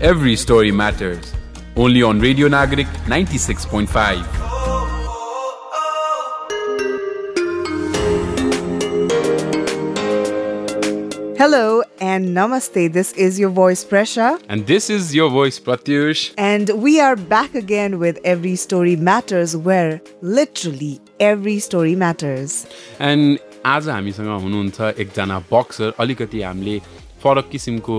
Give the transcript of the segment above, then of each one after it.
Every story matters. Only on Radio Nagarik 96.5. Hello and namaste. This is your voice Presa. And this is your voice Pratyush. And we are back again with Every Story Matters, where literally every story matters. And आज हामीसँग हुनुहुन्छ एकजना boxer. अलिकति हामीले फरक किसिमको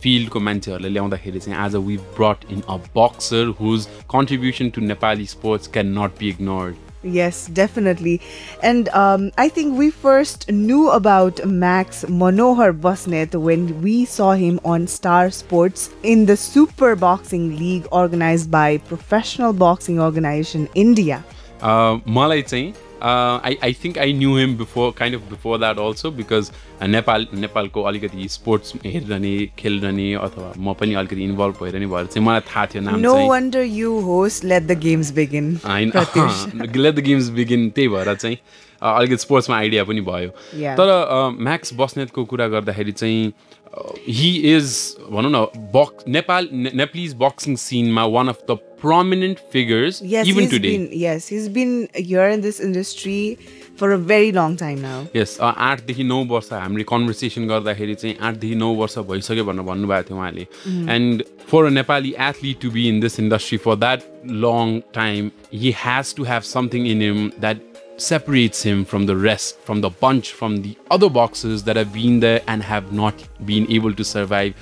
फिल्डको मान्छेहरुले ल्याउँदाखेरि चाहिँ आज we brought in a boxer whose contribution to Nepali sports cannot be ignored. Yes, definitely. And I think we first knew about Max Manohar Basnet when we saw him on Star Sports in the Super Boxing League organized by Professional Boxing Organization India. मलाई चाहिँ I think I knew him before that also, because नेपालको अलिकति sports हेर्ने खेल्ने अथवा म पनि अलिकति इन्भल्भ भएर नि भएर चाहिँ मलाई थाहा थियो नाम चाहिँ. No wonder you host Let the Games Begin. Let the Games Begin त्यही भएर चाहिँ अलिकति स्पोर्ट्समा आइडिया पनि भयो. तर म्याक्स बस्नेतको कुरा गर्दाखेरि चाहिँ he is भनौँ न Nepalese boxing sceneमा one of the prominent figures even today. He's been here in this industry for a very long time now. Yes, 8 देखि 9 वर्ष हामीले कन्भर्सेसन गर्दाखेरि चाहिँ 8 देखि 9 वर्ष भइसक्यो भनेर भन्नुभएको थियो उहाँले. And for a Nepali athlete to be in this industry for that long time, he has to have something in him that separates him from the rest, from the bunch, from the other boxers that have been there and have not been able to survive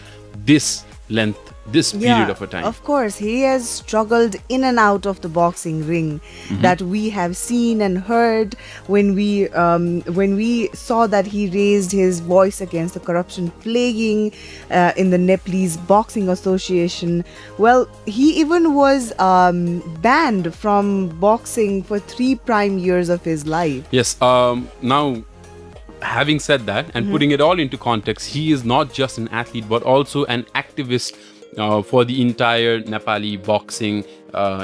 this length, this period of a time. Of course, he has struggled in and out of the boxing ring that we have seen and heard when we saw that he raised his voice against the corruption plaguing in the Nepalese Boxing Association. Well, he even was banned from boxing for 3 prime years of his life. Yes, now having said that and putting it all into context, he is not just an athlete but also an activist for the entire Nepali boxing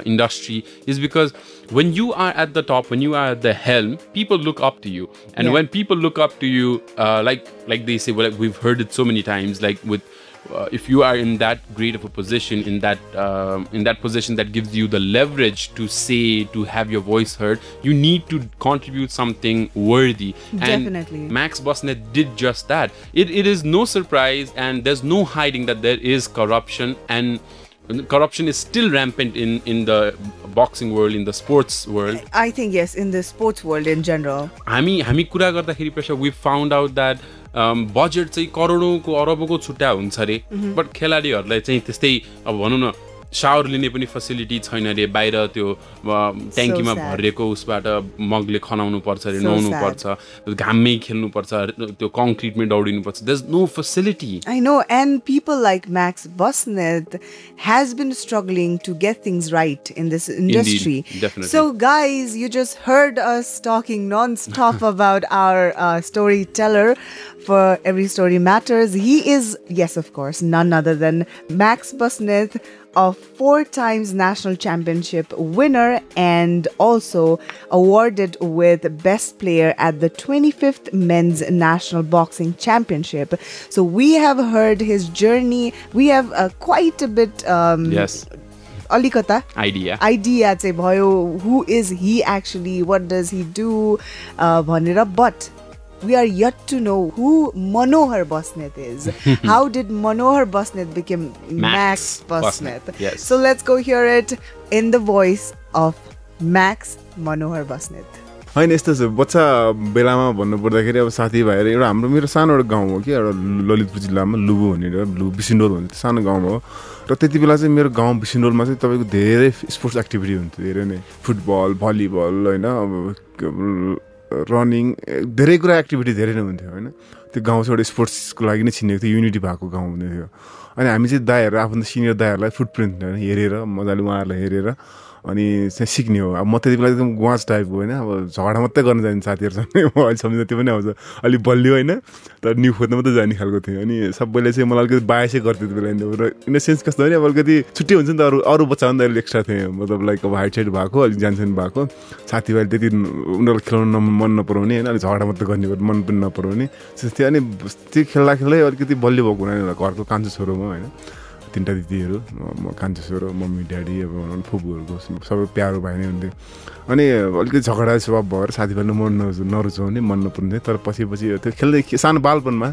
industry, is because when you are at the top, when you are at the helm, people look up to you. And when people look up to you, like they say, well, we've heard it so many times, like with if you are in that great of a position, in that position that gives you the leverage to say, to have your voice heard, you need to contribute something worthy. Definitely. And Max Basnet did just that. It is no surprise, and there's no hiding that there is corruption, and corruption is still rampant in the boxing world, in the sports world. I think yes, in the sports world in general. हामी कुरा गर्दाखेरि Presa, we found out that budget चाहिँ करोडौंको अरबौंको छुट्टा हुन्छ रे, but खेलाडीहरुलाई चाहिँ त्यस्तै अब भनौं न शावर लिने पनि फेसिलिटी छैन रे, बाहिर त्यो ट्याङ्कीमा भरेको उसबाट मगले खनाउनु पर्छ रे, नुहाउनु पर्छ, घाममै खेल्नु पर्छ, त्यो कङ्क्रिटमै दौडिनु पर्छ. There's no facility. I know, and people like Max Basnet has been struggling to get things right in this industry. Indeed, definitely. So guys, you just heard us talking non-stop about our storyteller for Every Story Matters. He is, yes, of course, none other than Max Basnet, a 4 times national championship winner and also awarded with Best Player at the 25th Men's National Boxing Championship. So we have heard his journey. We have quite a bit alikata idea चाहिँ भयो, who is he actually, what does he do भनेर, but we are yet to know who Manohar Basnet is. How did Manohar Basnet become Max Basnet? Yes. So let's go hear it in the voice of Max Manohar Basnet. हैन यस्तो छ बच्चा बेलामा भन्नु पर्दाखेरि अब साथी भाइहरु एउटा हाम्रो मेरो सानो एउटा गाउँ हो कि एउटा ललितपुर जिल्लामा लुबु भनेर बिसिन्डोल भन्ने सानो गाउँ हो र त्यति बेला चाहिँ मेरो गाउँ बिसिन्डोलमा चाहिँ तपाईको धेरै स्पोर्ट्स एक्टिभिटी हुन्थ्यो, धेरै नै फुटबल भलिबल हैन, अब रनिङ धेरै कुरा एक्टिभिटी धेरै नै हुन्थ्यो हैन. त्यो गाउँ चाहिँ एउटा स्पोर्ट्सको लागि नै चिनेको थियो, युनिटी भएको गाउँ हुँदै थियो. अनि हामी चाहिँ दाइहरु आफ्नो सिनियर दाइहरुलाई फुटप्रिन्ट हेरेर मजाले उहाँहरुलाई हेरेर अनि चाहिँ सिक्ने हो. अब म त्यति बेला एकदम ग्वाच टाइपको होइन, अब झगडा मात्रै गर्न जाने साथीहरूसँग म अहिले सम्झिँदा त्यो पनि आउँछ, अलिक बलियो होइन, तर न्यु खोज्न मात्रै जाने खालको थियो. अनि सबैले चाहिँ मलाई अलिकति बायसै गर्थ्यो त्यो बेला. र इन द सेन्स कस्तो भने अब अलिकति छुट्टी हुन्छ नि त, अरू बच्चाभन्दा अलिक एक्स्ट्रा थियो, मतलब लाइक अब हाइट साइड भएको, अलिक जानसान भएको, साथीभाइले त्यति उनीहरूलाई खेलाउन मन नपराउने होइन, अलिक झगडा मात्रै गर्ने मन पनि नपराउने त्यस्तो थियो. अनि त्यो खेल्दा खेल्दै अलिकति बलियो भएको हुनाले घरको कान्छो छोरो म होइन, 3टा दिदीहरू म कान्छो छोरो मम्मी ड्याडी अब भनौँ फुपूहरूको सबै प्यारो भाइ नै हुन्थ्यो अनि अलिकति झगडा स्वभाव भएर साथीभाइले मन नरुचाउने मन नपुर्ने तर पछि त्यो खेल्दै सानो बालपनमा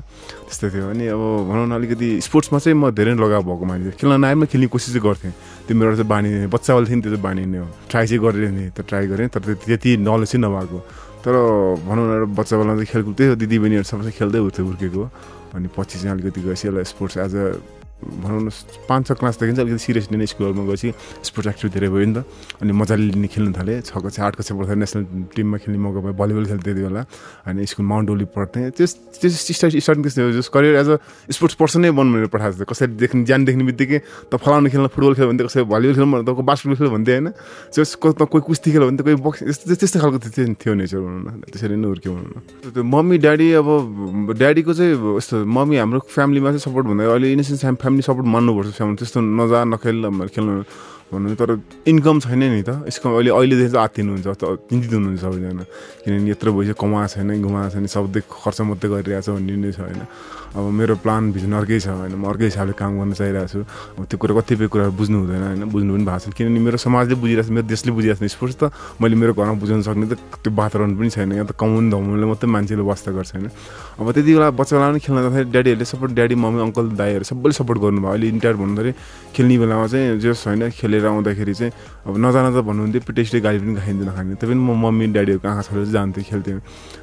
त्यस्तो थियो अनि अब भनौँ न अलिकति स्पोर्ट्समा चाहिँ म धेरै लगाव भएको मान्छे खेल्न नआएमा खेल्ने कोसिस चाहिँ गर्थेँ त्यो मेरो चाहिँ बानी बच्चावाले थियो नि त्यो चाहिँ बानी नै हो ट्राई चाहिँ गरिरहेँ त ट्राई गरेँ तर त्यति नलेज चाहिँ नभएको तर भनौँ न बच्चा बेलामा चाहिँ खेलकुद त्यही हो दिदीबहिनीहरू सबैसँग खेल्दै हुर्केको अनि पछि चाहिँ अलिकति गएपछि यसलाई स्पोर्ट्स एज अ भनौँ न 5-6 क्लासदेखि चाहिँ अलिकति सिरियस लिने स्कुलहरूमा गएपछि स्पोर्ट्स एक्टिभिटी धेरै भयो नि त अनि मजाले लिने खेल्नु थालेँ 6 कक्षा 8 कक्षा पढ्दा नेसनल टिममा खेल्ने मौका पाएँ भलिबल खेल्थेँ त्यति बेला अनि स्कुल माउन्ट ओली पढ्थेँ स्टार्टिङ त्यस्तो जस career as a sports person नै बन्नु भनेर पठाएको थियो कसैले ज्यान देख्ने बित्तिकै त फलाउनु खेल्न फुटबल खेल्यो भने कसै भलिबल खेल्नु भने त बास्केटबल खेल्यो भन्थ्यो होइन कोही कुस्ती खेल्यो भने त कोही बक्स त्यस्तो खालको थियो नेचर भनौँ न त्यसरी नै हुर्क्यो भनौँ न त्यो मम्मी ड्याडी अब ड्याडीको चाहिँ यस्तो मम्मी हाम्रो फ्यामिलीमा चाहिँ सपोर्ट भन्दा अहिले इनेसेन्स फ्यामिली सपोर्ट मान्नुपर्छ फ्यामिली त्यस्तो नजा नखेल खेल्नु भन्नु तर इन्कम छैन नि त यसको अहिलेदेखि चाहिँ आत्तिनुहुन्छ चिन्तित हुनुहुन्छ सबैजना किनभने यत्रो भइसक्यो कमाएको छैन घुमाएको छैन सबै खर्च मात्रै गरिरहेको छ भन्ने नै छ होइन अब मेरो प्लान भिजन अर्कै छ होइन म अर्कै हिसाबले काम गर्न चाहिरहेको छु अब त्यो कुरा कतिपय कुराहरू बुझ्नु हुँदैन होइन बुझ्नु पनि भएको छ किनभने मेरो समाजले बुझिरहेको छ मेरो देशले बुझिरहेको छ स्पोर्ट्स त मैले मेरो घरमा बुझाउन सक्ने त त्यो वातावरण पनि छैन यहाँ त कमाउनु धमाउनुले मात्रै मान्छेले वास्ता गर्छ होइन अब त्यति बेला बच्चा बेला पनि खेल्न जाँदाखेरि ड्याडीहरूले सपोर्ट ड्याडी मम्मी अङ्कल दाइहरू सबैले सपोर्ट गर्नुभयो अहिले इन्टायर भन्दाखेरि खेल्ने बेलामा चाहिँ जस होइन खेलेर आउँदाखेरि चाहिँ अब नजान त भन्नुहुन्थ्यो टेस्टै गाडी पनि खाइन्थ्यो नखाने त्यही पनि म मम्मी ड्याडीहरूको आँखा छोडेर जान्थेँ खेल्थेँ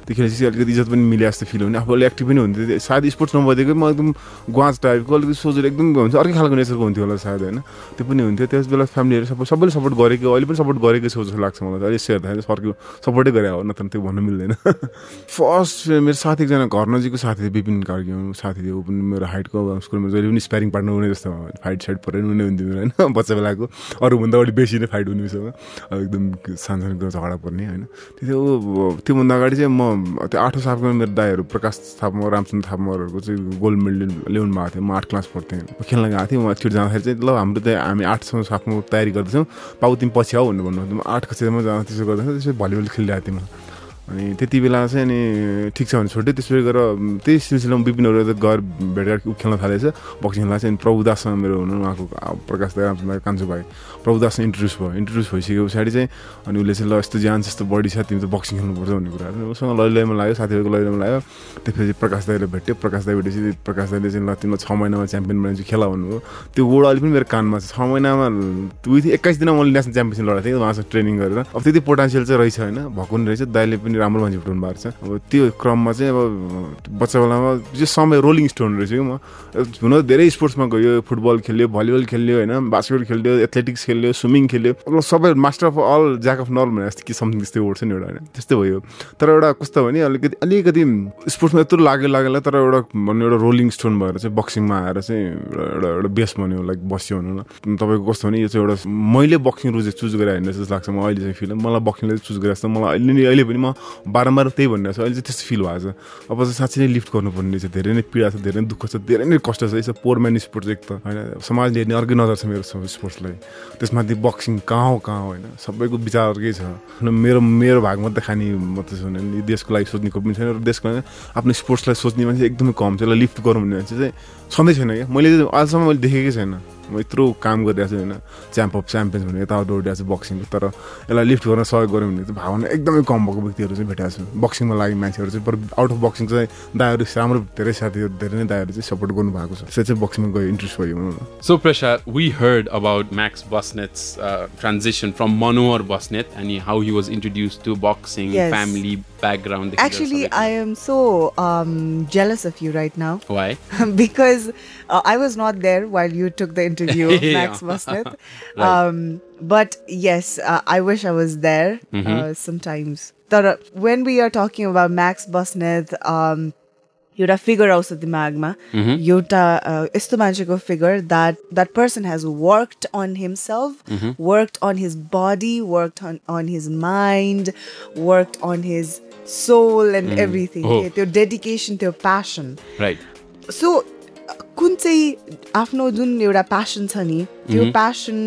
त्यो खेलेपछि अलिकति इज्जत पनि मिले जस्तो फिल हुने आफूले एक्टिभ पनि हुन्थ्यो सायद स्पोर्ट्स नभइदिएकै म एकदम ग्वाज टाइपको अलिकति सोचेर एकदम हुन्छ अर्कै खालको नेचरको हुन्थ्यो होला सायद होइन त्यो पनि हुन्थ्यो त्यस बेला फ्यामिलीहरू सबैले सपोर्ट गरेको अहिले पनि सपोर्ट गरेकै छ जस्तो लाग्छ मलाई अहिले सेयर सर्क्यो सपोर्टै गरे हो नत्र त्यो भन्नु मिल्दैन फर्स्ट मेरो साथी एकजना घर नजिकको साथी थियो विपिन कार्की साथी थियो ऊ पनि मेरो हाइटको स्कुलमा जहिले पनि स्प्यारिङ पार्टनर हुने जस्तो फाइट साइड परेर हुने हुन्थ्यो मेरो होइन बच्चा बेलाको अरूभन्दा अलिक बेसी नै फाइट हुने विषयमा एकदम सानो कुरा झगडा पर्ने होइन त्योभन्दा अगाडि चाहिँ म त्यो 8औं सालको मेरो दाइहरू प्रकाश थापा रामचन्द्र थापाहरूको चाहिँ गोल्ड मेडल ल्याउनु भएको थियो म 8 क्लास पढ्थेँ खेल्न गएको थिएँ म एकचोटि जाँदाखेरि चाहिँ ल हाम्रो चाहिँ हामी 8 सालमा तयारी गर्दैछौँ पाउ तिमी पछि आऊ भनेर भन्नु 8 कक्षामा जाँदा त्यसो गर्दाखेरि त्यसपछि भलिबल खेलिरहेको थिएँ म अनि त्यति बेला चाहिँ अनि ठिक छ भने छोड्यो त्यसपछि गएर त्यही सिलसिलामा विपिनहरू गएर भेटघाट खेल्न थालेछ बक्सिङ खेल्न चाहिँ प्रभुदाससँग मेरो हुनु उहाँको प्रकाश दाइ रामचन्द्र कान्छो भाइ प्रभुदाससँग इन्ट्रोड्युस भइसके पछाडि चाहिँ अनि उसले चाहिँ ल यस्तो जान यस्तो बडी छ तिमी त बक्सिङ खेल्नुपर्छ भन्ने कुराहरू उसँग लैलैमा लाग्यो साथीहरूको लैलैमा लाग्यो त्यसपछि प्रकाश दाइले भेट्यो प्रकाश दाइ भेटेपछि प्रकाश दाइले चाहिँ ल तिमीलाई 6 महिनामा च्याम्पियन बनाइन्छ खेला भन्नुभयो त्यो वर्ड अहिले पनि मेरो कानमा छ 6 महिनामा 21 दिनमा मैले नेसनल च्याम्पियनसिप लडेको थिएँ उहाँसँग ट्रेनिङ गरेर अब त्यति पोटेन्सियल चाहिँ रहेछ होइन भएको नि रहेछ दाइले पनि राम्रो मान्छे उठाउनु भएको छ अब त्यो क्रममा चाहिँ अब बच्चा बेलामा जो समय रोलिङ स्टोन रहेछ कि म हुन धेरै स्पोर्ट्समा गयो फुटबल खेल्यो भलिबल खेल्यो होइन बास्केटबल खेल्यो एथलेटिक्स खेल्यो स्विमिङ खेल्यो सबै master of all jack of none भने जस्तो कि समथिङ त्यस्तै वर्ड छ नि एउटा होइन त्यस्तै भयो तर एउटा कस्तो भने अलिकति स्पोर्ट्समा यत्रो लागेला तर एउटा भन्नु एउटा रोलिङ स्टोन भएर चाहिँ बक्सिङमा आएर चाहिँ एउटा बेस बन्यो लाइक बस्यो भनौँ न तपाईँको कस्तो भने यो चाहिँ एउटा मैले बक्सिङ रुज चुज गरेर हिँड्ने जस्तो लाग्छ म अहिले चाहिँ फिल मलाई बक्सिङले चुज गरेर जस्तो मलाई अहिले पनि म बारम्बार त्यही भनिरहेको छु अहिले चाहिँ त्यस्तो फिल भएको छ अब चाहिँ साँच्चै नै लिफ्ट गर्नुपर्ने छ धेरै नै पीडा छ धेरै नै दुःख छ धेरै नै कष्ट छ यसो पोर म्यान स्पोर्ट्स एक त होइन समाजले हेर्ने अर्कै नजर छ मेरो स्पोर्ट्सलाई त्यसमाथि बक्सिङ कहाँ हो होइन सबैको विचार अर्कै छ मेरो भाग मात्रै खाने मात्रै छ भने देशको लागि सोच्ने कोही पनि छैन र देशको लागि आफ्नो स्पोर्ट्सलाई सोच्ने मान्छे एकदमै कम छ यसलाई लिफ्ट गरौँ भन्ने मान्छे चाहिँ सधैँ छैन क्या मैले अहिलेसम्म मैले देखेकै छैन म यत्रो काम गरिरहेको छु होइन च्याम्प अफ च्याम्पियन्स भनेर यताउता दौडिरहेको छु बक्सिङको तर यसलाई लिफ्ट गर्न सहयोग गऱ्यो भने चाहिँ भावना एकदमै कम भएको व्यक्तिहरू चाहिँ भेटाएको छु बक्सिङमा लाग्ने मान्छेहरू चाहिँ पर आउट अफ बक्सिङ चाहिँ दाइहरू राम्रो धेरै साथीहरू धेरै नै दाइहरू चाहिँ सपोर्ट गर्नु भएको छ त्यसै चाहिँ बक्सिङमा गयो इन्ट्रेस्ट भयो So Presa, we heard about Max Basnet's transition from Manohar Basnet and how he was introduced to boxing, family background. Actually, I am so jealous of you right now. Why? Because I was not there while you took the interview of Max Basnet. Right. But yes, I wish I was there sometimes. When we are talking about Max Basnet, एउटा figure आउँछ दिमागमा एउटा यस्तो मान्छेको figure that person has worked on himself, worked on his body, worked on his mind, worked on his soul and everything. त्यो dedication, त्यो passion. Right. So कुन चाहिँ आफ्नो जुन एउटा प्यासन छ नि त्यो प्यासन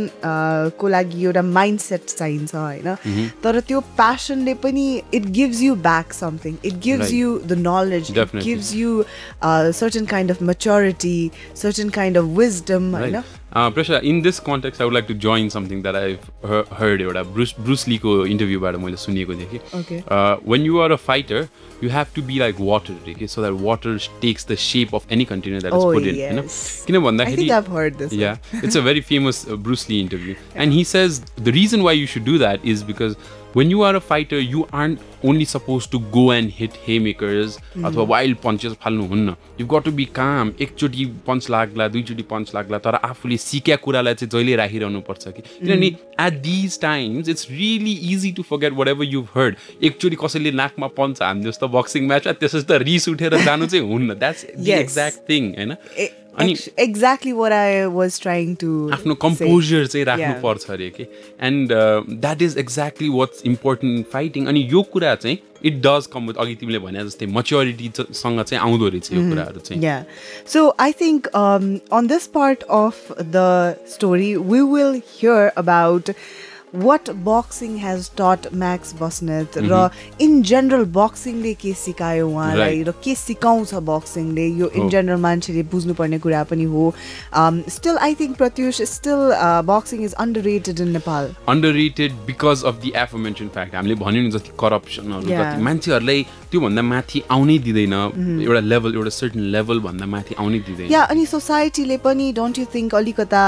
को लागि एउटा माइन्डसेट चाहिन्छ होइन तर त्यो प्यासनले पनि it gives you back something it gives you the knowledge it gives you certain kind of maturity certain kind of wisdom होइन Presa, in this context, I would like to join something that I've heard. Bruce Lee ko interview baada मैले सुनेको थिएँ कि when you are a fighter, you have to be like water, okay? So that water takes the shape of any container that is put in. I think I've heard this. Yeah, it's a very famous Bruce Lee interview. And he says the reason why you should do that is because when you are a fighter, you aren't only supposed to go and hit haymakers अथवा wild punches फाल्नु हुन्न. You've got to be calm. एकचोटि punch लाग्ला, दुईचोटि punch लाग्ला, तर आफूले सिकेको कुरालाई चाहिँ जहिले राखिरहनु पर्छ कि. किनभने at these times it's really easy to forget whatever you've heard. एकचोटि कसैले नाकमा punch हान्दियो जस्तो boxing match त्यसपछि त रिस उठेर जानु चाहिँ हुन्न. That's the exact thing, हैन? Exactly what I was trying to आफ्नो composure चाहिँ राख्नु पर्छ अरे के. And that is exactly what's important in fighting. अनि यो कुरा चाहिँ it does come with, अघि तिमीले भने जस्तै maturity सँग चाहिँ आउँदो रहेछ यो कुराहरु चाहिँ. Yeah. So I think on this part of the story we will hear about what boxing has taught Max Basnet र in general boxing ले के सिकायो उहाँलाई र के सिकाउँछ boxing ले यो in general मान्छेले बुझ्नु पर्ने कुरा पनि हो. Still I think Pratyush still boxing is underrated in Nepal. Underrated because of the aforementioned fact. हामीले भन्यो नि जति corruption हरु जति मान्छेहरुलाई त्यो भन्दा माथि आउनै दिदैन. एउटा लेभल एउटा certain level भन्दा माथि आउनै दिदैन. या अनि सोसाइटी ले पनि don't you think अलिकता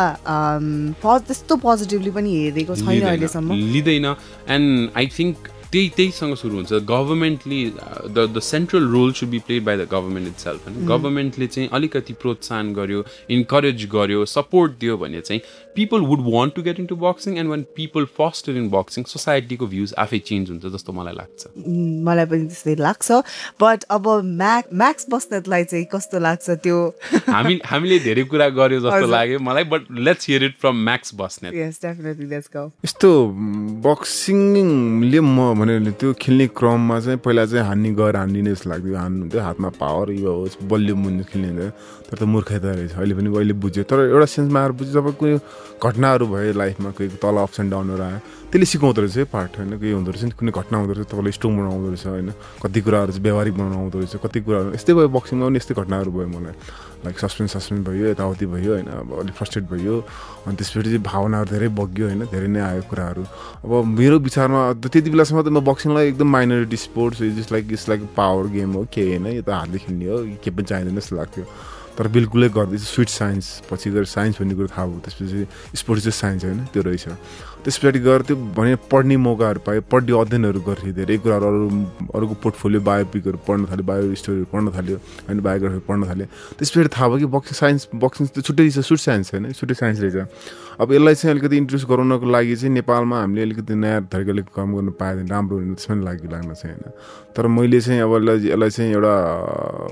त्यस्तो पोजिटिभली पनि हेरेको छैन अहिलेसम्म लिदैन. And I think त्यहीसँग सुरु हुन्छ. गभर्नमेन्टले the central role should be played by the government itself. And गभर्नमेन्टले चाहिँ अलिकति प्रोत्साहन गर्यो, encourage गर्यो, support दियो भने चाहिँ people would want to get into boxing, and when people foster in boxing, society को views आफै change हुन्छ जस्तो मलाई लाग्छ. मलाई पनि त्यस्तै लाग्छ. But अब Max Basnetलाई चाहिँ कस्तो लाग्छ त्यो हामीले धेरै कुरा गर्यो जस्तो लाग्यो मलाई. But let's hear it from Max Basnet. Yes, definitely, let's go. यस्तो बक्सिङले म भने त्यो खेल्ने क्रममा चाहिँ पहिला चाहिँ हान्ने जस्तो लाग्थ्यो. हान्नुहुन्थ्यो हातमा पावर यो होस् बलियो मुन्ने खेल्ने हुन्थ्यो. तर त मूर्खता रहेछ. अहिले बुझ्यो. तर एउटा सेन्समा आएर बुझ्यो जब कुनै घटनाहरू भयो लाइफमा कोही तल अप्स एन्ड डाउनहरू आयो त्यसले सिकाउँदो रहेछ पार्ट होइन. केही हुँदो रहेछ कुनै घटना हुँदो रहेछ तपाईँलाई स्ट्रङ बनाउँदो रहेछ होइन. कति कुराहरू चाहिँ व्यवहारिक बनाउनु आउँदो रहेछ. कति कुराहरू यस्तै भयो बक्सिङमा पनि यस्तै घटनाहरू भयो मलाई. लाइक सस्पेन्स भयो यताउति भयो होइन. अब अलिक फ्रस्ट्रेट भयो अनि त्यसपछि चाहिँ भावनाहरू धेरै बग्यो होइन. धेरै नै आयो कुराहरू. अब मेरो विचारमा त्यति बेलासम्म त म बक्सिङलाई एकदम minority sports it's like power game हो के होइन. यो त हातले खेल्ने हो के पनि चाहिँदैन जस्तो लाग्थ्यो. तर बिल्कुलै गर्दैछ स्विट साइन्स. पछि गएर साइन्स भन्ने कुरो थाहा भयो. त्यसपछि स्पोर्ट्स चाहिँ साइन्स होइन त्यो रहेछ. त्यस पछाडि गएर त्यो भने पढ्ने मौकाहरू पायो. पढ्ने अध्ययनहरू गर्थेँ. धेरै कुराहरू अरूको पोर्टफोलियो बायोपिकहरू पढ्न थाल्यो. बायो स्टोरीहरू पढ्न थाल्यो होइन. बायोग्राफी पढ्न थाल्यो. त्यस पछाडि थाहा भयो कि बक्सिङ त्यो छुट्टै रहेछ. स्विट साइन्स होइन. छुट्टै साइन्स रहेछ. अब यसलाई चाहिँ अलिकति इन्ट्रोड्युस गराउनको लागि चाहिँ नेपालमा हामीले अलिकति नयाँ तरिकाले काम गर्न पायो भने राम्रो हुने त्यसमा लाग्न चाहिँ होइन. तर मैले चाहिँ अब यसलाई चाहिँ एउटा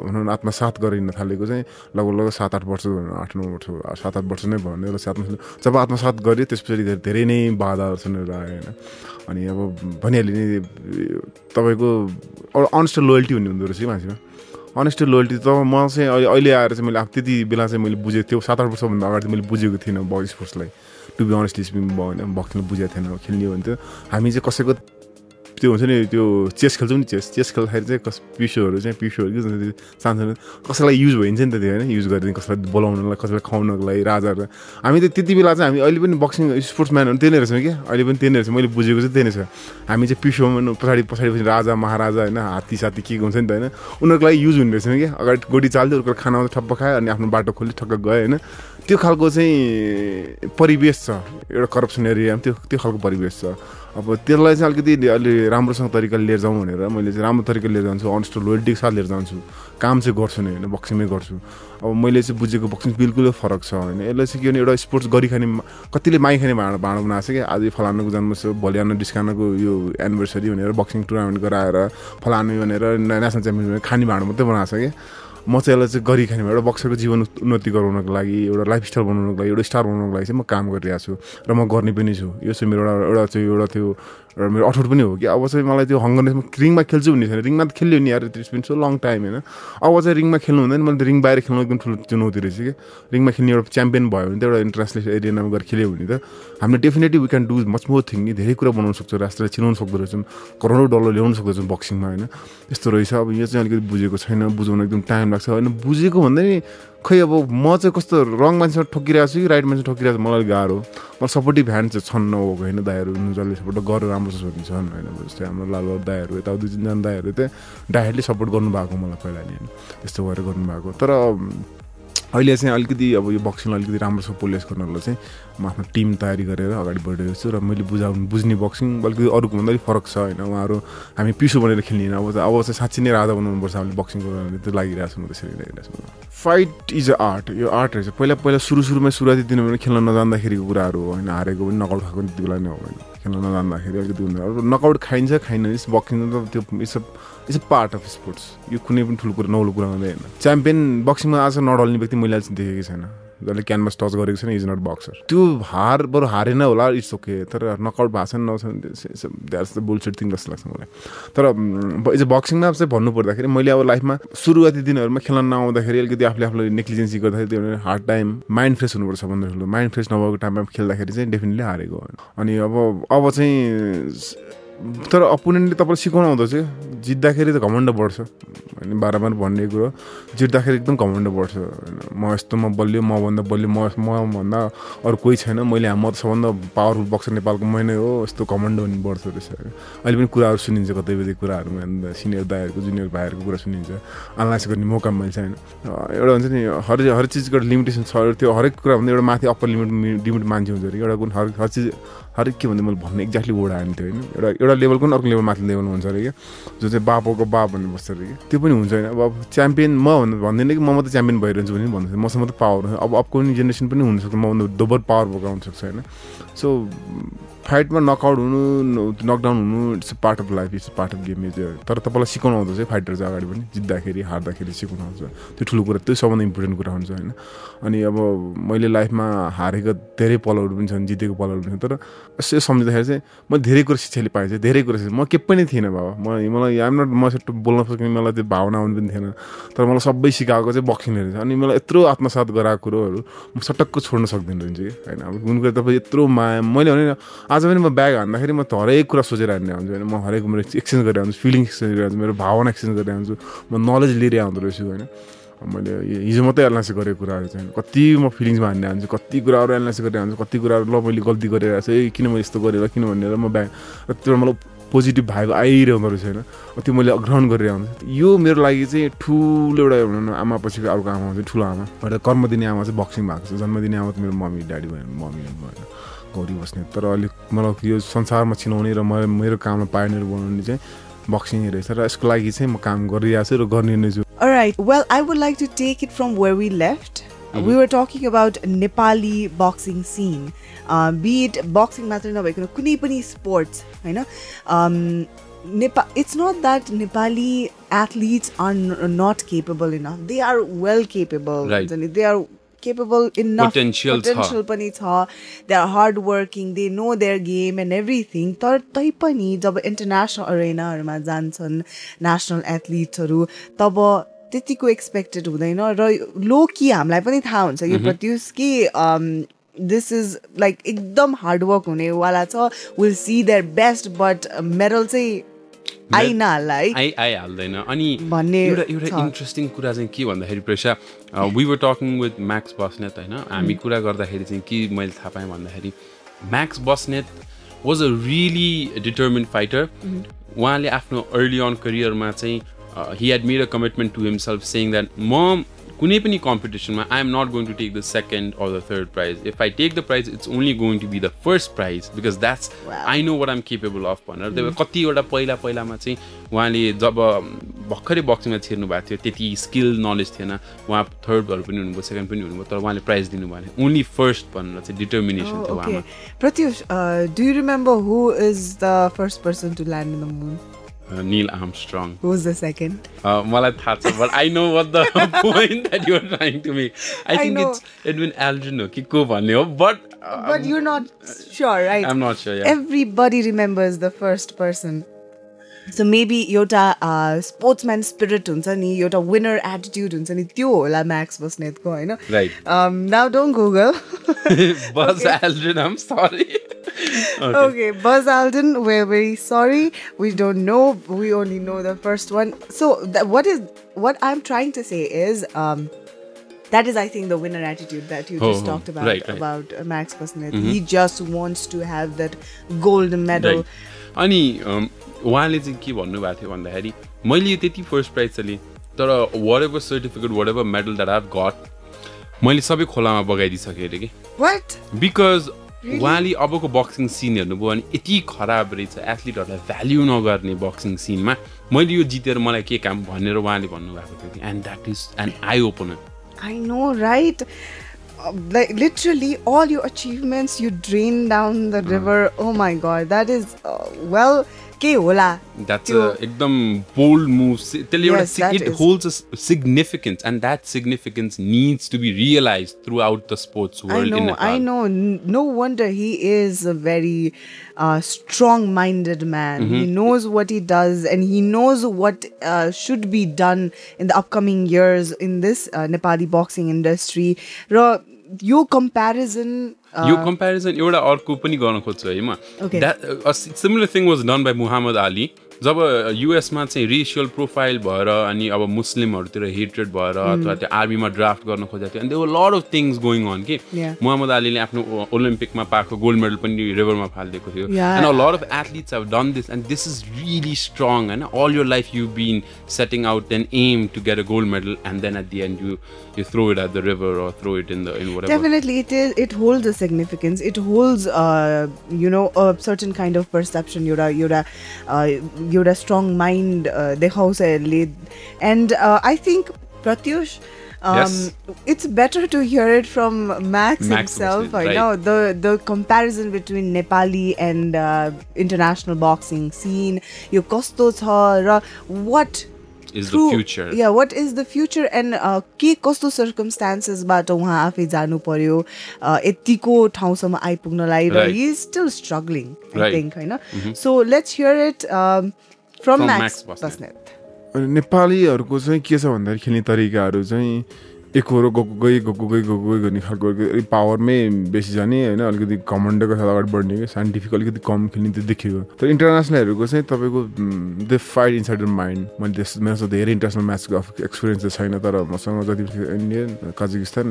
भनौँ न आत्मसात गरिन थालेको चाहिँ लगभग 7-8 वर्ष 8-9 वर्ष 7-8 वर्ष नै भयो भने जब आत्मसात गरेँ त्यसपछि धेरै नै बाधाहरू छन् आयो होइन. अनि अब भनिहालेँ नि तपाईँको अनेस्ट लोयल्टी हुने हुँदो रहेछ कि मान्छेमा. अनेस्ट लोयल्टी त म चाहिँ अहिले आएर चाहिँ मैले त्यति बेला चाहिँ मैले बुझेको थियो. 7-8 वर्षभन्दा अगाडि चाहिँ मैले बुझेको थिइनँ बक्स स्पोर्ट्सलाई. टु बी अनेस्टली स्पिकिङ भयो होइन. बक्सिङलाई बुझेको थिएन. खेल्ने हो भने त्यो हामी चाहिँ कसैको त्यो हुन्छ नि त्यो चेस खेल्छौँ नि. चेस खेल्दाखेरि चाहिँ पिसोहरू कि सानो कसैलाई युज भइन्छ नि त त्यो होइन. युज गरेर कसैलाई बोलाउनलाई कसैलाई खुवाउनको लागि राजाहरू हामी त त्यति बेला चाहिँ हामी अहिले पनि बक्सिङ स्पोर्ट्सम्यानहरू त्यही नै रहेछौँ क्या. अहिले पनि त्यही नै रहेछ. मैले बुझेको चाहिँ त्यही नै छ. हामी चाहिँ पिसोमा पछाडि राजा महाराजा होइन हात्ती साथी के हुन्छ नि त होइन. उनीहरूको लागि युज हुने रहेछ क्या. अगाडि गोडी चाल्थ्यो उनीहरूको खाना ठप्प खायो अनि आफ्नो बाटो खोल्यो ठक्क गयो होइन. त्यो खालको चाहिँ परिवेश छ. एउटा करप्सन एरिया त्यो खालको परिवेश छ. अब त्यसलाई चाहिँ अलिकति अलि राम्रोसँग तरिकाले लिएर जाउँ भनेर मैले चाहिँ राम्रो तरिकाले लिएर जान्छु. अनेस्ट लोयल्टीको साथ लिएर जान्छु. काम चाहिँ गर्छु नै होइन. बक्सिङमै गर्छु. अब मैले चाहिँ बुझेको बक्सिङ बिल्कुलै फरक छ होइन. यसलाई चाहिँ के भने एउटा स्पोर्ट्स गरिखाने कतिले माइखाने भाँडो बनाएको छ क्या. आज फलानुको जन्म छ भोलि डिस्कानको यो एनिभर्सरी भनेर बक्सिङ टुर्नामेन्ट गराएर फलानु भनेर नेसनल च्याम्पियन खाने भाँडो मात्रै बनाएको छ क्या. म चाहिँ यसलाई चाहिँ गरिखाने एउटा बक्सरको जीवन उन्नति गराउनको लागि एउटा लाइफस्टाइल बनाउनको लागि एउटा स्टार बनाउनको लागि चाहिँ म काम गरिरहेको छु र म गर्ने पनि छु. यो चाहिँ मेरो एउटा थियो मेरो अठोट पनि हो कि. अब चाहिँ मलाई त्यो हङ्गरनेसमा रिङमा खेल्छु भन्ने छैन. रिङमा त खेल्यो नि यार. It's been so long time होइन. अब चाहिँ रिङमा खेल्नु हुँदैन. मैले रिङ बाहिर खेल्नु एकदम ठुलो चुनौती रहेछ कि. रिङमा खेल्ने एउटा च्याम्पियन भयो भने त एउटा इन्टरनेसनल एरियामा गएर खेल्यो भने त हामीले definitely we can do much more thing नि. धेरै कुरा बनाउन सक्छौँ. राष्ट्रलाई चिनाउनु सक्दो रहेछौँ. करोडौँ डलर ल्याउनु सक्दो रहेछौँ बक्सिङमा होइन. यस्तो रहेछ. अब यो चाहिँ अलिकति बुझेको छैन. बुझाउन एकदम टाइम लाग्छ होइन बुझेको भन्दा नि खै अब म चाहिँ कस्तो रङ मान्छेसँग ठोकिरहेको छु कि राइट मान्छे ठोकिरहेको छु मलाई गाह्रो मलाई सपोर्टिभ ह्यान्ड चाहिँ छन् नभएको होइन दाइहरू जसले सपोर्ट गरेर राम्रो छ छन् होइन जस्तै हाम्रो लाल दाइहरू यता 2-3 जना दाइहरू चाहिँ डाइरेक्टली सपोर्ट गर्नुभएको मलाई पहिला नि होइन यस्तो गरेर गर्नुभएको तर अहिले चाहिँ अलिकति अब यो बक्सिङलाई अलिकति राम्रोसँग पोलिस गर्नलाई चाहिँ म आफ्नो टिम तयारी गरेर अगाडि बढिरहेको छु र मैले बुझ्ने बक्सिङ अलिकति अरूको भन्दा अलिक फरक छ होइन उहाँहरू हामी पिसो बनेर खेल्ने अब चाहिँ साँच्ची नै राजा बनाउनुपर्छ हामीले बक्सिङ गर्नु त्यो लागिरहेको छु म त्यसरी लागिरहेको छु फाइट इज अ आर्ट यो आर्ट रहेछ पहिला सुरुवाती दिनमा खेल्न नजान्दाखेरिको कुराहरू हो होइन हारेको पनि नकआउट खाएको पनि त्यति बेला नै हो होइन खेल्न नजान्दाखेरि अलिकति हुन्छ नकआउट खाइन्छ खाइन बक्सिङ त त्यो it's a part of sports यो कुनै पनि ठुलो कुरा नौलो कुरा मात्रै होइन च्याम्पियन बक्सिङमा आज नडल्ने व्यक्ति मैले आज देखेकै छैन जसले क्यानभास टच गरेको छैन इज नट बक्सर त्यो बरु हारेन होला इट्स ओके तर नकआउट भएको छैन नछन् द्याट्स द बुलसेट थिङ जस्तो लाग्छ मलाई तर बक्सिङमा चाहिँ भन्नुपर्दाखेरि मैले अब लाइफमा सुरुवाती दिनहरूमा खेल्न नआउँदाखेरि अलिकति आफूले नेग्लिजेन्सी गर्दाखेरि त्यो हार्ड टाइम माइन्ड फ्रेस हुनुपर्छ भन्दा ठुलो माइन्ड फ्रेस नभएको टाइममा खेल्दाखेरि चाहिँ डेफिनेटली हारेको अनि अब चाहिँ तर अपोनेन्टले तपाईँलाई सिकाउनु आउँदा चाहिँ जित्दाखेरि त घमण्ड बढ्छ होइन बारम्बार भन्ने कुरो जित्दाखेरि एकदम घमण्ड बढ्छ होइन म यस्तोमा बलियो मभन्दा बलियो मभन्दा अरू कोही छैन म त सबभन्दा पावरफुल बक्सर नेपालको मै नै हो यस्तो घमण्ड पनि बढ्छ रहेछ अहिले पनि कुराहरू सुनिन्छ कतै कुराहरूमा अन्त सिनियर दाइहरूको जुनियर भाइहरूको कुरा सुनिन्छ एनालाइज गर्ने मौका मिल्छ होइन एउटा हुन्छ नि हर चिजको एउटा लिमिटेसन छ त्यो हरेक कुरा भन्दा एउटा माथि अप्पर लिमिट मान्छे हुन्छ अरे एउटा कुन हर चिज हरेक के भन्दा मैले भन्ने एक्ज्याक्टली वर्ड आएन थियो होइन एउटा लेभलको अर्को लेभल माथि लेभलमा हुन्छ अरे क्या जो चाहिँ बापोको बाप भन्ने बस्छ अरे क्या त्यो पनि हुन्छ होइन अब च्याम्पियन म भन्दैन कि म मात्रै च्याम्पियन भइरहन्छु भने भन्दैछु मसँग मात्रै पावर अब अपकमिङ जेनेरेसन पनि हुनसक्छ मभन्दा दोब्बर पावर भएको आउनसक्छ होइन सो फाइटमा नकआउट हुनु नकडाउन हुनु it's a part of life it's a part of game तर तपाईँलाई सिकाउनु आउँछ चाहिँ फाइटर चाहिँ अगाडि पनि जित्दाखेरि हार्दाखेरि सिकाउनु आउँछ त्यो ठुलो कुरा त्यो सबभन्दा इम्पोर्टेन्ट कुरा हुन्छ होइन अनि अब मैले लाइफमा हारेको धेरै पलहरू पनि छन् जितेको पलहरू पनि छन् तर यसो सम्झिँदाखेरि चाहिँ मैले धेरै कुरा शिक्षाले पाएँ चाहिँ धेरै कुरा म के पनि थिइनँ बाबा मलाई आइम नट मसित बोल्न सक्ने मलाई त्यो भावना आउनु पनि थिएन तर मलाई सबै सिकाएको चाहिँ बक्सिङले रहेछ अनि मलाई यत्रो आत्मसात गराएको कुरोहरू म सटक्क छोड्न सक्दिनँ रहेछ कि होइन अब कुन कुरा तपाईँ यत्रो माया मैले भने आज पनि म ब्याग हान्दाखेरि म हरेक कुरा सोचेर हान्ने हुन्छु होइन म हरेक मेरो एक्सचेन्ज गरेर आउँछु फिलिङ एक्सचेन्ज गरेर आउँछु मेरो भावना एक्सचेन्ज गरेर आउँछु म नलेज लिएर आउँदो रहेछु होइन मैले हिजो मात्रै एनालाइसिस गरेको कुराहरू चाहिँ कति म फिलिङ्समा हान्ने आउँछु कति कुराहरू एनालाइसिस गरेर आउँछु कति कुराहरू ल मैले गल्ती गरेर चाहिँ किन मैले यस्तो गरेर किन भनेर म ब्याग र त्यो मलाई पोजिटिभ भएको आइरहँदो रहेछ होइन त्यो मैले ग्रहण गरेर आउँछु यो मेरो लागि चाहिँ ठुलो एउटा भनौँ न आमा पछिको अर्को आमा चाहिँ ठुलो आमा एउटा कर्म दिने आमा चाहिँ बक्सिङ भएको छ जन्म दिने आमा त मेरो मम्मी ड्याडी भयो मम्मी होइन गौरी बस्ने तर अलिक मलाई यो संसारमा चिनाउने र मेरो कामलाई पाइनेर बनाउने चाहिँ बक्सिङ रहेछ र यसको लागि चाहिँ म काम गरिरहेको छु र गर्ने नै छु Alright, well, I would like to take it from where we left. We were talking about Nepali boxing scene. Be it boxing matter nabhekana kunai pani sports, हैन? It's not that Nepali athletes are not capable enough. They are well capable. Right. They are capable enough. Potential पनि छ. They are hardworking. They know their game and everything. तर तै पनि जब international arenaहरूमा जान्छन् national athletesहरू तब त्यतिको expected हुँदैन र लो कि हामीलाई पनि थाहा हुन्छ कि प्रत्युष कि this is like एकदम हार्डवर्क हुनेवाला छ. We'll see their best but medal चाहिँ आइहाल्दैन अनि एउटा इन्ट्रेस्टिङ कुरा चाहिँ के भन्दाखेरि Presa we were talking with Max Basnet होइन हामी कुरा गर्दाखेरि चाहिँ के मैले थाहा पाएँ भन्दाखेरि Max Basnet was a really determined fighter उहाँले आफ्नो अर्ली अन करियरमा चाहिँ he had made a commitment to himself saying that म कुनै पनि कम्पिटिसनमा I am not going to take the second or the third prize. If I take the prize, it's only going to be the first prize because that's I know what I'm capable of भनेर त्यो कतिवटा पहिलामा चाहिँ उहाँले जब भर्खरै बक्सिङमा छिर्नु भएको थियो त्यति स्किल नलेज थिएन उहाँ थर्ड भएर पनि हुनुभयो सेकेन्ड पनि हुनुभयो तर उहाँले प्राइज दिनु भएन ओन्ली फर्स्ट भनेर चाहिँ डिटर्मिनेसन थियो उहाँमा. Pratyush, do you remember who is the first person to land in the moon? Neil Armstrong. Who's the second? मलाई थाहा छ but I know what the point that you're trying to make. I think it's Edwin Aldrin हो कि को भन्ने हो but you're not sure, right? I'm not sure, yeah. Everybody remembers the first person. So maybe एउटा sportsman spirit हुन्छ नि एउटा winner attitude हुन्छ नि त्यो होला म्याक्स बस्नेतको होइन now don't Google Buzz Aldrin, I'm sorry. Okay, Buzz Aldrin, we're very sorry. We don't know. We only know the first one. So what I'm trying to say is that is, I think, the winner attitude that you just talked about, about Max Basnet. He just wants to have that gold medal. अनि उहाँले चाहिँ के भन्नुभएको थियो भन्दाखेरि मैले त्यति first prize चलेँ तर whatever certificate whatever medal that I've got मैले सबै खोलामा बगाइदिइसकेँ अरे कि बिकज उहाँले अबको बक्सिङ सिन हेर्नुभयो भने यति खराब रहेछ एथलिटहरूलाई भ्याल्यु नगर्ने बक्सिङ सिनमा मैले यो जितेर मलाई के काम भनेर उहाँले भन्नुभएको थियो and that is an eye opener I know right like literally all your achievements you drain down the river. Oh my god, that is well ke hola, that's a ekdam bold move. It holds a significance and that significance needs to be realized throughout the sports world in Nepal. I know no wonder he is a very strong minded man. He knows what he does and he knows what should be done in the upcoming years in this Nepali boxing industry. यो comparison एउटा अर्को पनि गर्न खोज्छु है म similar thing was done by Muhammad Ali जब युएसमा चाहिँ रेसियल प्रोफाइल भएर अनि अब मुस्लिमहरूतिर हेट्रेड भएर अथवा त्यो आर्मीमा ड्राफ्ट गर्न खोजेको थियो अनि there were lot of things going on कि मुहम्मद अलीले आफ्नो ओलम्पिकमा पाएको गोल्ड मेडल पनि रिभरमा फालिदिएको थियो and a lot of athletes have done this and this is really strong होइन all your life you been setting out an aim to get a gold medal and then at the end you throw it at the river or throw it in whatever. Definitely it holds a significance. It holds a certain kind of perception. You're a strong mind dekhaus and I think Pratyush it's better to hear it from Max himself. I know the comparison between Nepali and international boxing scene yo kasto cha ra what is the future. Yeah, what is the future and के कस्तो circumstances बाट उहाँ आफै जानु पर्यो यतिको ठाउँसम्म आइपुग्नलाई र he is still struggling I think हैन so let's hear it from Max Basnet. नेपालीहरुको चाहिँ के छ भन्दाखेरि खेल्ने तरिकाहरु चाहिँ एकहोरो गई गर्ने खालको पावरमै बेसी जाने हैन अलिकति कमान्डको साथ अगाडि बढ्ने के साइन्टिफिक अलिकति कम खेल्ने त देखियो तर इन्टरनेसनलहरुको चाहिँ तपाईको the fight inside the mind मैले मेरोसँग धेरै इन्टरनेसनल म्याचको एक्सपिरियन्स चाहिँ छैन तर मसँग जति इन्डियन कजाकिस्तान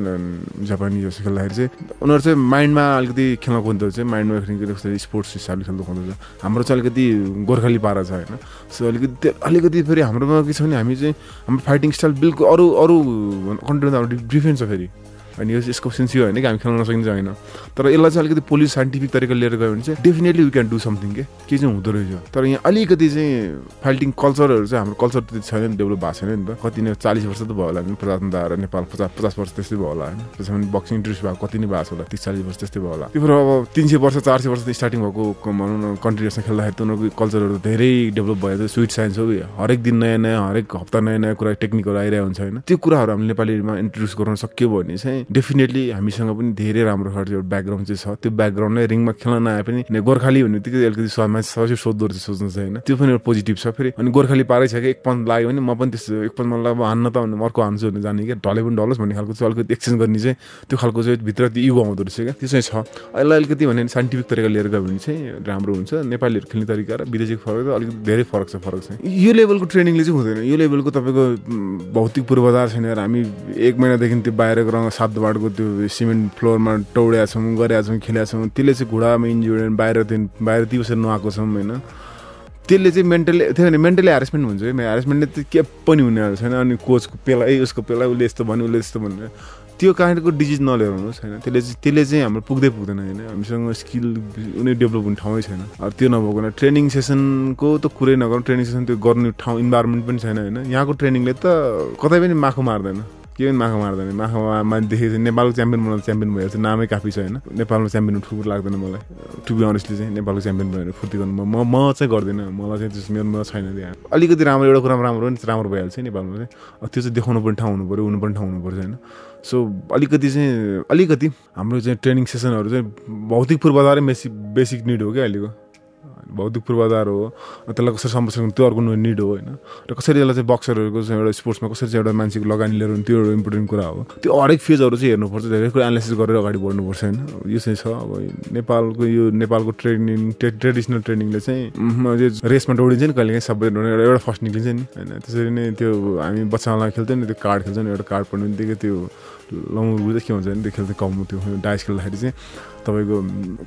जापानी जस्तो खेल्दाखेरि चाहिँ उनीहरु चाहिँ माइन्डमा अलिकति खेल्न खोज्दो चाहिँ माइन्डमा खेल्ने स्पोर्ट्स हिसाबले खेल्न खोज्दो हाम्रो चाहिँ अलिकति गोर्खाली पारा छ हैन सो अलिकति फेरि हाम्रोमा के छ भने हामी चाहिँ हाम्रो फाइटिङ स्टाइल बिल्कुल अरु कन्ट्री डिफरेन्स छ फेरि अनि यसको सेन्स यो होइन कि हामी खेल्न नसकिन्छ होइन तर यसलाई चाहिँ अलिकति पोलिस साइन्टिफिक तरिकाले लिएर गयो भने चाहिँ definitely we can do something के चाहिँ हुँदो रहेछ तर यहाँ अलिकति चाहिँ फाइटिङ कल्चरहरू चाहिँ हाम्रो कल्चर त्यति छैन नि डेभलप भएको छैन नि त कति नै 40 वर्ष त भयो होला नि प्रजातन्त्र आएर नेपाल 50 वर्ष त्यस्तै भयो होला होइन त्यसमा बक्सिङ इन्ट्रेस्ट भएको कति नै भएको होला 30-40 वर्ष त्यस्तै भयो होला त्यो अब 300 वर्ष 400 वर्ष स्टार्टिङ भएको भनौँ न कन्ट्रीहरूसँग खेल्दाखेरि त उनीहरूको कल्चरहरू धेरै डेभलप भयो स्विट साइन्स हो हरेक दिन नयाँ हरेक हप्ता नयाँ कुरा टेक्निकहरू आइरहेको हुन्छ होइन त्यो कुराहरू हामीले नेपालीमा इन्ट्रोड्युस गर्न सक्यो भने चाहिँ डेफिनेटली हामीसँग पनि धेरै राम्रो खालको ब्याकग्राउन्ड चाहिँ छ त्यो ब्याकग्राउन्डलाई रिङमा खेल्न नआए पनि गोर्खाली भन्ने बित्तिकै अलिकति सबै सोध्दो रहेछ सोच्नु चाहिँ होइन त्यो पनि एउटा पोजिटिभ छ फेरि अनि गोर्खाली पारै छ कि एक पन्त लाग्यो भने म पनि त्यस्तो एक पन्त मलाई हान्न त भने अर्को हान्छु भने जाने क्या ढले पनि ढलोस् भन्ने खालको चाहिँ अलिकति एक्सचेन्ज गर्ने चाहिँ त्यो खालको चाहिँ भित्र त्यो इगो आउँदो रहेछ क्या त्यो चाहिँ छ यसलाई अलिकति भने साइन्टिफिक तरिका लिएर गयो भने चाहिँ राम्रो हुन्छ नेपालीहरू खेल्ने तरिका र विदेशीको फरक त अलिकति धेरै फरक छ यो लेभलको ट्रेनिङले चाहिँ हुँदैन यो लेभलको तपाईँको भौतिक पूर्वाधार छैन हामी 1 महिनादेखि त्यो बाहिर ग्राउन्ड 7 बाटको त्यो सिमेन्ट फ्लोरमा टौडेका छौँ गरेका छौँ खेलेका छौँ त्यसले चाहिँ घुँडामा इन्जुरी बाहिर ती बसेर नआएको छौँ होइन त्यसले चाहिँ मेन्टली ह्यारेसमेन्ट हुन्छ कि ह्यारेसमेन्टले त के पनि हुनेहरू छैन अनि कोचको पेला उसको पेला उसले यस्तो भन्यो उसले यस्तो भन्यो त्यो काइन्डको डिजिज नलिएर छैन त्यसले चाहिँ हाम्रो पुग्दैन होइन हामीसँग स्किल उनी डेभलप हुने ठाउँै छैन त्यो नभएको ट्रेनिङ सेसनको त कुरै नगरौँ ट्रेनिङ सेसन त्यो गर्ने ठाउँ इन्भाइरोमेन्ट पनि छैन होइन यहाँको ट्रेनिङले त कतै पनि माखो मार्दैन के पनि माखा मार्दैन माखामा देखेको नेपालको च्याम्पियन भएर चाहिँ नामै काफी छ होइन नेपालमा च्याम्पियन ठुलो लाग्दैन मलाई टु बी अनेस्टली चाहिँ नेपालको च्याम्पियन भएर फुर्ती गर्नु म चाहिँ गर्दिनँ मलाई चाहिँ त्यस मेरो छैन त्यहाँ अलिकति राम्रो एउटा कुरा राम्रो पनि राम्रो भइहाल्छ नेपालमा चाहिँ त्यो चाहिँ देखाउनु पर्ने ठाउँ हुनु पऱ्यो हुनु पर्ने ठाउँ हुनुपर्छ होइन सो अलिकति हाम्रो चाहिँ ट्रेनिङ सेसनहरू चाहिँ भौतिक पूर्वाधारै बेसिक निड हो क्या अहिलेको भौतिक पूर्वाधार हो त्यसलाई कसरी सम्पोषण त्यो अर्को निड हो होइन र कसरी यसलाई चाहिँ बक्सरहरूको चाहिँ एउटा स्पोर्ट्समा कसरी चाहिँ एउटा मान्छेको लगानी लिएर त्यो एउटा इम्पोर्टेन्ट कुरा हो त्यो हरेक फेजहरू चाहिँ हेर्नुपर्छ धेरै कुरा एनालाइसिस गरेर अगाडि बढ्नुपर्छ होइन यो चाहिँ छ अब नेपालको ट्रेनिङ ट्रेडिसनल ट्रेनिङले चाहिँ रेसमा दौडिन्छ नि कहिलेकाहीँ सबै एउटा फर्स्ट निक्लिन्छ नि होइन त्यसरी नै त्यो हामी बच्चालाई खेल्थ्यौँ नि त्यो कार्ड खेल्छ नि एउटा कार्ड पढ्ने बित्तिकै त्यो लङ के हुन्छ नि त्यो खेल्थ्यो कम त्यो डाइस खेल्दाखेरि चाहिँ तपाईँको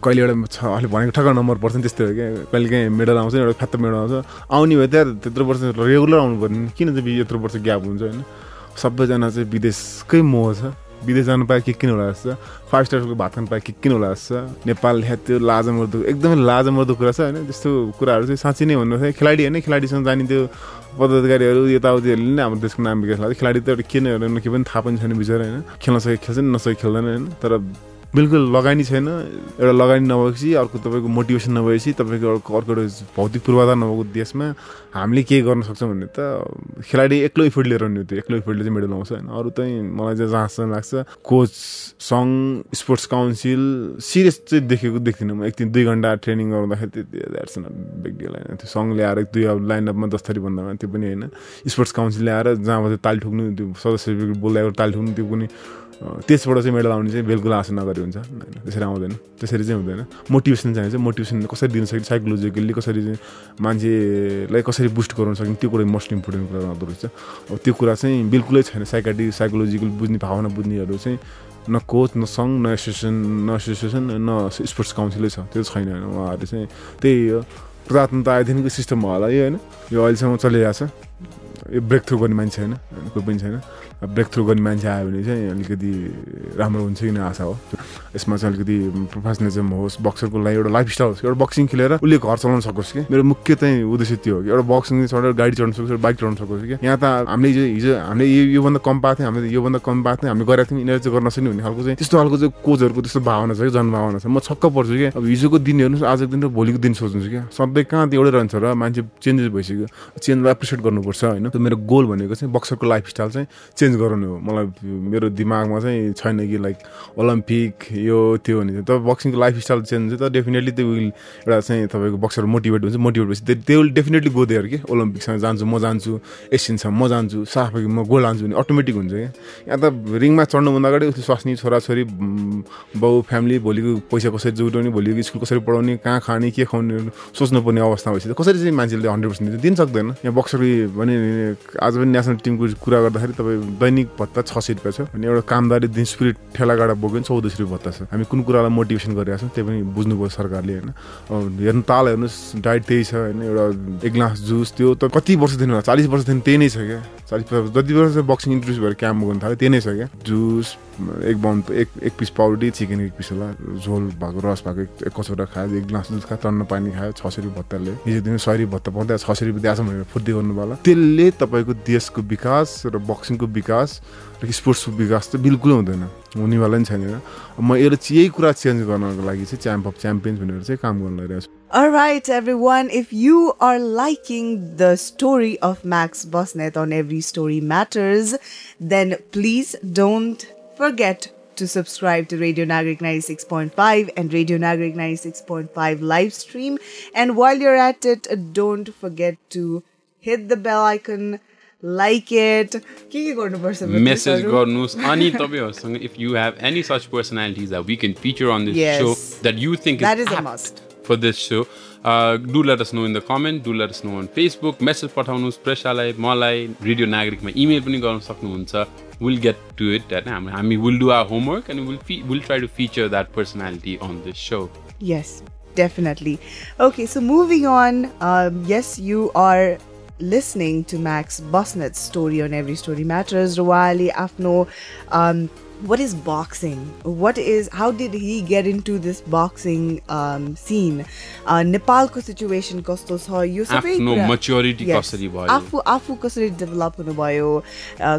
कहिले एउटा छ अहिले भनेको ठक्क नम्बर पर्छ नि त्यस्तै हो क्या कहिलेकाहीँ मेडल आउँछ एउटा फ्यात्त मेडल आउँछ आउने भयो त्यहाँ त्यत्रो वर्ष रेगुलर आउनु पर्ने किन चाहिँ यत्रो वर्ष ग्याप हुन्छ होइन सबैजना चाहिँ विदेशकै मोह छ विदेश जानु पाए के किन होला जस्तो 5 स्टारको भात खानु पाए के किन होला जस्तो नेपाल त्यो लाजमर्दो एकदमै लाजमर्दो कुरा छ होइन त्यस्तो कुराहरू चाहिँ साँच्चै नै भन्नु खेलाडी होइन खेलाडीसँग जाने त्यो पदाधिकारीहरू यताउतिहरूले नै हाम्रो देशको नाम विकास लाग्छ खेलाडी त एउटा किन हेर्नु के पनि थाहा पनि छैन बिचरा होइन खेल्न सके खेल्छ नि नसके खेल्दैन होइन तर बिल्कुल लगानी छैन एउटा लगानी नभएपछि अर्को तपाईँको मोटिभेसन नभएपछि तपाईँको अर्को एउटा भौतिक पूर्वाधार नभएको देशमा हामीले के गर्न सक्छौँ भन्ने त खेलाडी एक्लो इफोर्ट लिएर नि त्यो एक्लो इफोर्टले चाहिँ मेडल आउँछ होइन अरू चाहिँ मलाई चाहिँ जहाँसम्म लाग्छ कोच सङ्घ स्पोर्ट्स काउन्सिल सिरियस चाहिँ देख्दिनँ म 1-2 घन्टा ट्रेनिङ गर्दाखेरि द्याट्स नट बिग डिल होइन त्यो सङ्घ ल्याएर 2 लाइनअपमा 10 थरी भन्दामा त्यो पनि होइन स्पोर्ट्स काउन्सिल ल्याएर जहाँबाट ताली ठोक्नु त्यो सदस्य बोलाएर ताली ठोक्नु त्यो पनि त्यसबाट चाहिँ मेडल आउने चाहिँ बिल्कुल आशा नगरी हुन्छ होइन त्यसरी आउँदैन त्यसरी चाहिँ हुँदैन मोटिभेसन चाहिन्छ मोटिभेसन कसरी दिन सकिन्छ साइकोलोजिकल्ली कसरी चाहिँ मान्छेलाई कसरी बुस्ट गराउन सकिन्छ त्यो कुरा मोस्ट इम्पोर्टेन्ट कुरा हुँदो रहेछ अब त्यो कुरा चाहिँ बिल्कुलै छैन साइकोलोजिकल बुझ्ने भावना बुझ्नेहरू चाहिँ न कोच न सङ्घ न एसोसिएसन न स्पोर्ट्स काउन्सिलै छ त्यो छैन होइन उहाँहरूले चाहिँ त्यही हो प्रजातन्त्र आएदेखिको सिस्टम होला यो होइन यो अहिलेसम्म चलिरहेको छ यो ब्रेक थ्रु गर्ने मान्छे छैन कोही पनि छैन ब्रेक थ्रु गर्ने मान्छे आयो भने चाहिँ अलिकति राम्रो हुन्छ कि आशा हो यसमा चाहिँ अलिकति प्रोफेसनलिजम होस् बक्सरको लागि एउटा लाइफस्टाइल होस् एउटा बक्सिङ खेलेर उसले घर चलाउन सकोस् कि मेरो मुख्य चाहिँ उद्देश्य त्यो हो कि एउटा बक्सिङ चढेर गाडी चढ्न सकोस् एउटा बाइक चढ्न सकोस् कि यहाँ त हामीले हिजो हामीले योभन्दा कम पाएको थियौँ हामीले योभन्दा कम पाएको थियौँ हामीले गरेको थियौँ यिनीहरू चाहिँ गर्न नसक्ने भन्ने खालको चाहिँ त्यस्तो खालको चाहिँ कोचहरूको त्यस्तो भावना छ कि जनभावना छ म छक्क पर्छु कि अब हिजोको दिन हेर्नुहोस् आजको दिन र भोलिको दिन सोच्नुहोस् क्या सधैँ कहाँ एउटै रहन्छ र मान्छे चेन्जेस भइसक्यो चेन्जलाई एप्रिसिएट गर्नुपर्छ होइन त्यो मेरो गोल भनेको चाहिँ बक्सरको लाइफस्टाइल चाहिँ चेन्ज गराउनु हो मलाई मेरो दिमागमा चाहिँ छैन कि लाइक ओलम्पिक यो त्यो भने त बक्सिङको लाइफस्टाइल चेन्ज हुन्छ त डेफिनेटली त्यो विल एउटा चाहिँ तपाईँको बक्सर मोटिभेट हुन्छ मोटिभेट भएपछि त्यो विल डेफिनेटली गो देयर कि ओलम्पिकसँग जान्छु म जान्छु एसियनसँग म जान्छु साफै म गोल लान्छु भने अटोमेटिक हुन्छ क्या यहाँ त रिङमा चढ्नुभन्दा अगाडि उसले स्वास्नी छोराछोरी बाउ फ्यामिली भोलिको पैसा कसरी जुटाउने भोलिको स्कुल कसरी पढाउने कहाँ खाने के खुवाउने सोच्नुपर्ने अवस्था भएपछि कसरी चाहिँ मान्छेले 100% दिन सक्दैन यहाँ बक्सर भने आज पनि नेसनल टिमको कुरा गर्दाखेरि तपाईँ दैनिक भत्ता 600 रुपियाँ छ अनि एउटा कामदारी दिन स्पिरिट ठेलागाडा बोक्यो 1400 रुपियाँ भत्ता छ हामी कुन कुरालाई मोटिभेसन गरिरहेको छौँ त्यो पनि बुझ्नुभयो सरकारले होइन हेर्नु ताल हेर्नुहोस् डाइट त्यही छ होइन एउटा 1 ग्लास जुस त्यो त कति वर्षदेखि 40 वर्षदेखि त्यही नै छ क्या 40 जति वर्ष बक्सिङ इन्ट्रोड्युस भएर क्याम्प गर्नु थाल्यो त्यही नै छ क्या जुस एक पिस पाउडी चिकन 1 पिस होला झोल भएको रस भएको एक कचौरा खायो 1 ग्लास दुध खायो तन्न पानी खायो 600 रुपियाँ भत्ताले हिजो दिन 100 रुपियाँ भत्ता पाउँदा 600 रुपियाँ दिएछ भनेर फुर्ती गर्नुभयो त्यसले तपाईँको देशको विकास र बक्सिङको विकास र स्पोर्ट्सको विकास त बिल्कुलै हुँदैन हुनेवाला नि छैन म यही कुरा चेन्ज गर्नको लागि चाहिँ च्याम्प अफ च्याम्पियन्स भनेर चाहिँ काम गर्न लागिरहेको छु Alright everyone, if you are liking the story of Max Basnet on Every Story Matters, then please don't forget to subscribe to Radio Nagarik 96.5 and Radio Nagarik 96.5 live stream. And while you're at it, don't forget to hit the bell icon, like it. Message garnus ani tapaihharuसँग if you have any such personalities that we can feature on this show that you think that is apt a must for this show, do let us know in the comment, do let us know on Facebook, message pathaunus Presalai malai Radio Nagarik ma email pani garnu sakनुहुन्छ. We'll get to it and we'll do our homework and we'll try to feature that personality on this show. Yes, definitely. Okay, so moving on, yes, you are listening to Max Basnet's story on Every Story Matters. Rawali Afno, what is boxing? How did he get into this boxing scene? Nepal ko situation kasto cha yo sabai Afno maturity kasari bhayo आफू कसरी develop हुनुभयो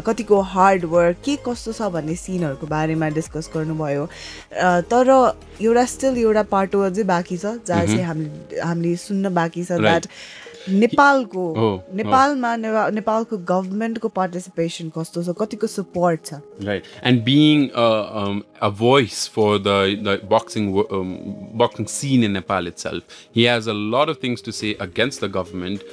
कतिको hard work के कस्तो छ भन्ने सिनहरुको बारेमा discuss गर्नुभयो तर एउटा स्टिल एउटा पार्ट अझै बाँकी छ जहाँ चाहिँ हामीले सुन्न बाँकी छ that नेपालमा नेपालको गभर्नमेन्टको पार्टिसिपेसन कस्तो छ, कतिको सपोर्ट छ? Right, and being a voice for the boxing scene in Nepal itself, he has a lot of things to say against the government.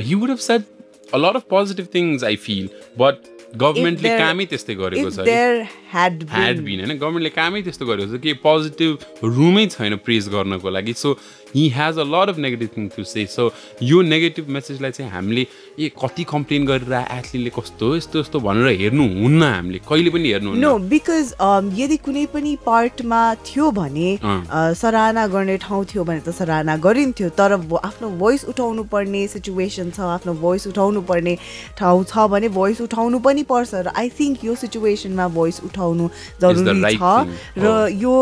He would have said a lot of positive things, I feel, but government ले कामै त्यस्तै गरेको छ. If there had been हैन, government ले कामै त्यस्तो गरेको छ कि पोजिटिभ रुमै छैन प्रेज गर्नको लागि. So he has a lot of negative things to say. So यो नेगेटिभ मेसेजलाई चाहिँ हामीले कति कम्प्लेन गरेर एथलीटले कस्तो यस्तो यस्तो भनेर हेर्नु हुन्न, हामीले कहिले पनि हेर्नु हुन्न. नो, बिकज यदि कुनै पनि पार्टमा थियो भने सराहना गर्ने ठाउँ थियो भने त सराहना गरिन्थ्यो, तर आफ्नो भोइस उठाउनु पर्ने सिचुएसन छ, आफ्नो भोइस उठाउनु पर्ने ठाउँ छ भने भोइस उठाउनु पनि पर्छ. र आई थिङ्क यो सिचुएसनमा भोइस उठाउनु जरुरी छ. र यो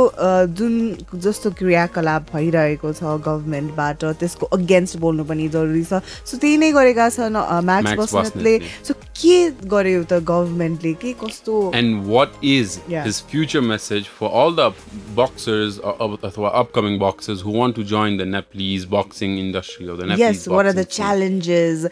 जुन जस्तो क्रियाकलाप भइरहेको छ गभर्नमेन्टबाट त्यसको अगेन्स्ट बोल्नु पनि जरुरी छ. सो त्यही नै गरेका छन् म्याक्स बस्नेतले. सो के गर्यो त गभर्नमेन्टले, के कस्तो? And what is his future message for all the boxers or upcoming boxers who want to join the Nepalese boxing industry or the Nepalese boxing? Yes, what are the challenges?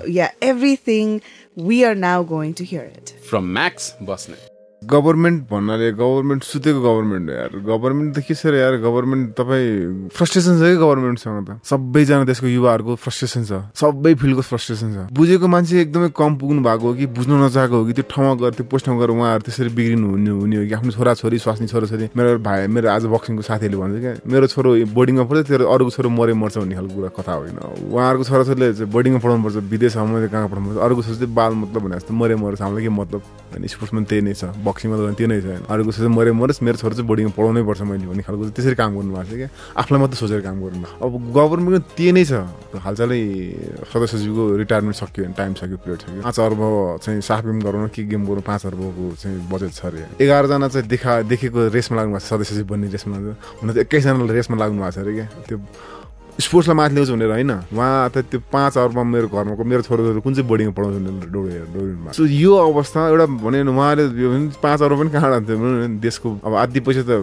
Yeah, everything. We are now going to hear it from Max Basnet. Government भन्नाले government सुतेको government यार. Government त के छ यार, government तपाईँ frustration छ कि गभर्नमेन्टसँग त. सबैजना देशको युवाहरूको फ्रस्ट्रेसन छ, सबै फिल्डको फ्रस्ट्रेसन छ. बुझेको मान्छे एकदमै कम पुग्नु भएको हो कि बुझ्नु नचाहेको हो कि त्यो ठाउँमा गएर त्यो पोस्टमा गएर उहाँहरू त्यसरी बिग्रिनु हुने हो कि आफ्नो छोराछोरी स्वास्नी छोराछोरी. मेरो भाइ, मेरो आज बक्सिङको साथीहरूले भन्छ क्या, मेरो छोरो बोर्डिङमा पढ्यो, तेरो अरूको छोरो मर्छ भन्ने खालको कुरा कथा होइन. उहाँहरूको छोराछोरीले चाहिँ बोर्डिङमा पढाउनुपर्छ, विदेशमा कहाँ पढाउनुपर्छ, अरूको छोरा चाहिँ बाल मतलब भने जस्तो मर्छ, हामीलाई के मतलब. अनि स्पोर्ट्समा त्यही नै छ, बक्सिङमा त त्यो नै छ. अरूको छोरा मरोस्, मेरो छोरा चाहिँ बोर्डिङमा पढाउनै पर्छ मैले भन्ने खालको त्यसरी काम गर्नु भएको छ क्या. आफूलाई मात्रै सोचेर काम गर्नु. अब गभर्नमेन्टको त्यही नै छ. हालचालै सदस्य सचिवको रिटायरमेन्ट सक्यो भने टाइम सक्यो, पिरियड सक्यो. 5 अर्ब चाहिँ साफ गेम गराउन के गेम गरौँ, 5 अर्बको चाहिँ बजेट छ अरे. 11 जना चाहिँ देखेको रेसमा लाग्नु भएको छ, सदस्य सचिव बन्ने रेसमा लाग्नु. हुन त 21 जनाले रेसमा लाग्नु भएको छ अरे क्या. त्यो स्पोर्ट्सलाई माथि ल्याउँछ भनेर होइन, उहाँ त त्यो 5 अर्बमा मेरो घरमा मेरो छोराछोरी कुन चाहिँ बोर्डिङमा पढाउँछ भनेर दौडिनु. सो यो अवस्था एउटा भने उहाँले 5 अर्ब पनि कहाँ जान्थ्यो देशको. अब आधी पैसा त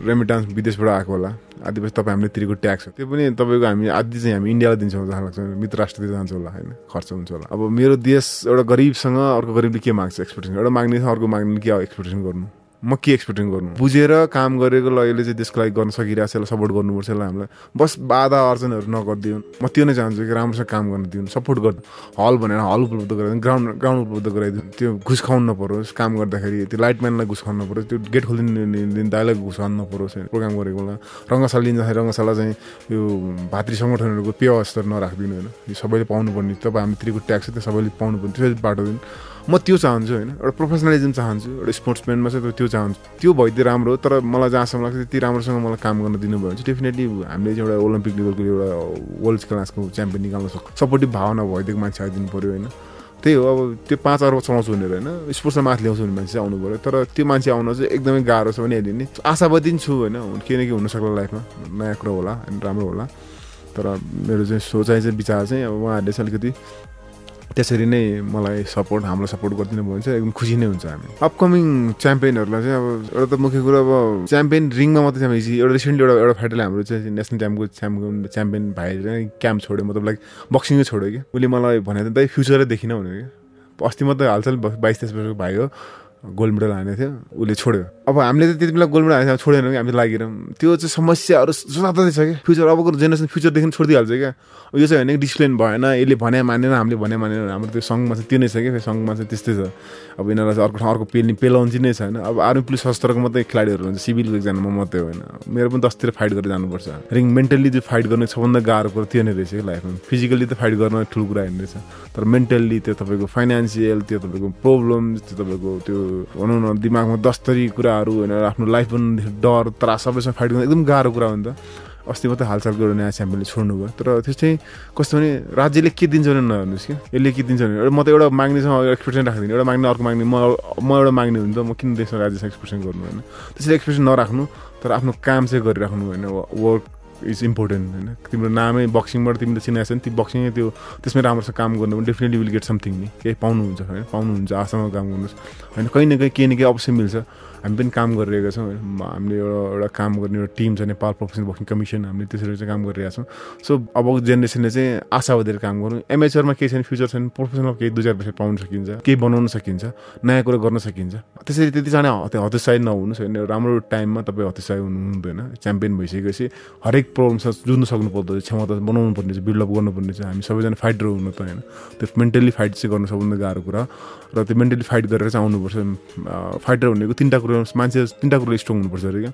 रेमिटान्स विदेशबाट आएको होला, आधी पैसा तपाईँ हामीले तिरेको ट्याक्स हो, त्यो पनि तपाईँको हामी आधी चाहिँ हामी इन्डियालाई दिन्छौँ जस्तो लाग्छ. मित्र राष्ट्रतिर जान्छ होला होइन, खर्च हुन्छ होला. अब मेरो देश एउटा गरिबसँग अर्को गरिबले के माग्छ एक्सपेक्टेसन, एउटा माग्ने छ अर्को माग्ने के एक्सपेक्टेसन गर्नु, म के एक्सपेक्टेसन गर्नु. बुझेर काम गरेको यसले चाहिँ देशको लागि गर्न सकिरहेको छ, यसलाई सपोर्ट गर्नुपर्छ. यसलाई हामीलाई बस बाधा अर्जनहरू नगरिदिउँ. म त्यो नै चाहन्छु कि राम्रोसँग काम गर्न दिउँ, सपोर्ट गर्नु. हल भनेर हल उपलब्ध गराइदिउँ, ग्राउन्ड उपलब्ध गराइदिउँ. त्यो घुस खाउनु नपरोस्, काम गर्दाखेरि त्यो लाइटम्यानलाई घुस खाउनु नपरोस्, त्यो गेट खोलिदिने दाइलाई घुस खानु नपरोस्. प्रोग्राम गरेको होला रङ्गशाला लिँदाखेरि रङ्गशाला चाहिँ यो भातृ सङ्गठनहरूको पेय स्तर नराखिदिनु होइन. यो सबैले पाउनुपर्ने, तपाईँ हामी तिरेको ट्याक्स त्यो सबैले पाउनुपर्ने, त्यसरी बाटो दिनु. म त्यो चाहन्छु होइन. एउटा प्रोफेसनलिजम चाहन्छु, एउटा स्पोर्ट्सम्यानमा चाहिँ त्यो चाहन्छु. त्यो भइदिए राम्रो हो. तर मलाई जहाँसम्म लाग्छ त्यति राम्रोसँग मलाई काम गर्न दिनुभयो भने चाहिँ डेफिनेटली हामीले चाहिँ एउटा ओलम्पिक लेभलको एउटा वर्ल्ड क्लासको च्याम्पियन निकाल्न सक्छ. सपोर्टिभ भावना भइदिएको मान्छे आइदिनु पऱ्यो होइन. त्यही हो. अब त्यो 5 अर्ब चलाउँछु भनेर होइन, स्पोर्ट्समा माथि ल्याउँछु भने मान्छे चाहिँ आउनु पऱ्यो. तर त्यो मान्छे आउन चाहिँ एकदमै गाह्रो छ भने अहिले नि आशावादी छु होइन, केही न केही हुनसक्ला लाइफमा, नयाँ कुरो होला अनि राम्रो होला. तर मेरो चाहिँ सोचाइ चाहिँ विचार चाहिँ अब उहाँहरूले चाहिँ अलिकति त्यसरी नै मलाई सपोर्ट, हामीलाई सपोर्ट गरिदिनु भयो भने चाहिँ एकदम खुसी नै हुन्छ हामी. अपकमिङ च्याम्पियनहरूलाई चाहिँ अब एउटा त मुख्य कुरा अब च्याम्पियन रिङमा मात्रै च्याम्पियन. एउटा रिसेन्टली एउटा फाइटरले हाम्रो चाहिँ नेसनल च्याम्पको च्याम्पियन भाइ चाहिँ क्याम्प छोड्यो, मतलब लाइक बक्सिङै छोड्यो कि. उसले मलाई भने त दाइ फ्युचरै देखिन भनेर क्या. अस्ति मात्रै हालचाल 22-23 वर्षको भाइ हो, गोल्ड मेडल हानेको थियो, उसले छोड्यो. अब हामीले त त्यति बेला गोल्ड मेडल हानेको छोडेन कि, हामीले लागिरहँ. त्यो चाहिँ समस्याहरू जताततै छ क्या. फ्युचर अबको जेनेरेसन फ्युचरदेखि छोडिदिइहाल्छ क्या. यो चाहिँ होइन डिसिप्लिन भएन, यसले भने मानेन, हामीले भने मानेन. हाम्रो त्यो सङ्घमा चाहिँ त्यो नै छ क्या, सङ्घमा चाहिँ त्यस्तै छ. अब यिनीहरूलाई चाहिँ अर्को पेलाउँछ नै छैन. अब आर्मी पुलिस शस्त्रको मात्रै खेलाडीहरू हुन्छ, सिभिलको एकजनामा मात्रै होइन. मेरो पनि 10तिर फाइट गरेर जानुपर्छ. रिङ मेन्टल्ली त्यो फाइट गर्ने सबभन्दा गाह्रो कुरो त्यो नै रहेछ कि लाइफमा. फिजिकल्ली त फाइट गर्न ठुलो कुरा हेर्ने रहेछ, तर मेन्टल्ली त्यो तपाईँको फाइनेन्सियल, त्यो तपाईँको प्रब्लम्स, त्यो तपाईँको त्यो भनौँ न दिमागमा 10 कुराहरू होइन, आफ्नो लाइफ पनि डर त्रास सबैसँग फाइट गर्नु एकदम गाह्रो कुरा हो नि त. अस्ति मात्रै हालचालको एउटा नयाँ च्याम्पियनले छोड्नु भयो. तर त्यो चाहिँ कस्तो भने राज्यले के दिन्छ भने नहेर्नुहोस् कि, यसले के दिन्छ भने म त एउटा माग्नेसँग एक्सपेक्टेसन राख्दिनँ. एउटा माग्ने अर्को माग्ने, म एउटा माग्ने हुन्छ, म किन देशमा राज्यसँग एक्सपेक्टेसन गर्नु होइन. त्यसरी एक्सपेक्टेसन नराख्नु, तर आफ्नो काम चाहिँ गरिराख्नु होइन. वर्क इज इम्पोर्टेन्ट होइन. तिम्रो नामै बक्सिङबाट तिमीले चिनाएको छ नि, त्यो बक्सिङ त्यो त्यसमै राम्रोसँग काम गर्नु भने डेफिनेटली विल गेट समथिङ नि. केही पाउनुहुन्छ होइन, पाउनुहुन्छ. आशामा काम गर्नुहोस् होइन, कहीँ न कहीँ केही न केही अवश्य मिल्छ. हामी पनि काम गरिरहेका छौँ हामीले एउटा काम गर्ने एउटा टिम छ नेपाल प्रोफेसनल बक्सिङ कमिसन हामीले त्यसरी चाहिँ काम गरिरहेका छौँ सो अबको जेनेरेसनले चाहिँ आशावादी काम गरौँ एमेचरमा केही छैन फ्युचर छैन प्रोफेसनल केही 2-4 पैसा पाउन सकिन्छ केही बनाउन सकिन्छ नयाँ कुरा गर्न सकिन्छ त्यसरी त्यति चाँडै हतोत्साही नहुनुहोस् होइन राम्रो टाइममा तपाईँ हतोत्साही हुनु हुँदैन च्याम्पियन भइसकेपछि हरेक प्रब्लमसँग जुझ्नु सक्नु पर्दो क्षमता बनाउनु पर्ने छ बिल्डअप गर्नुपर्ने छ हामी सबैजना फाइटर हुनु त होइन त्यो मेन्टली फाइट चाहिँ गर्नु सबभन्दा गाह्रो कुरा र त्यो मेन्टली फाइट गरेर चाहिँ आउनुपर्छ फाइटर भनेको तीनटा कुरा मान्छे तीनटा कुरा स्ट्रङ हुनुपर्छ अरे क्या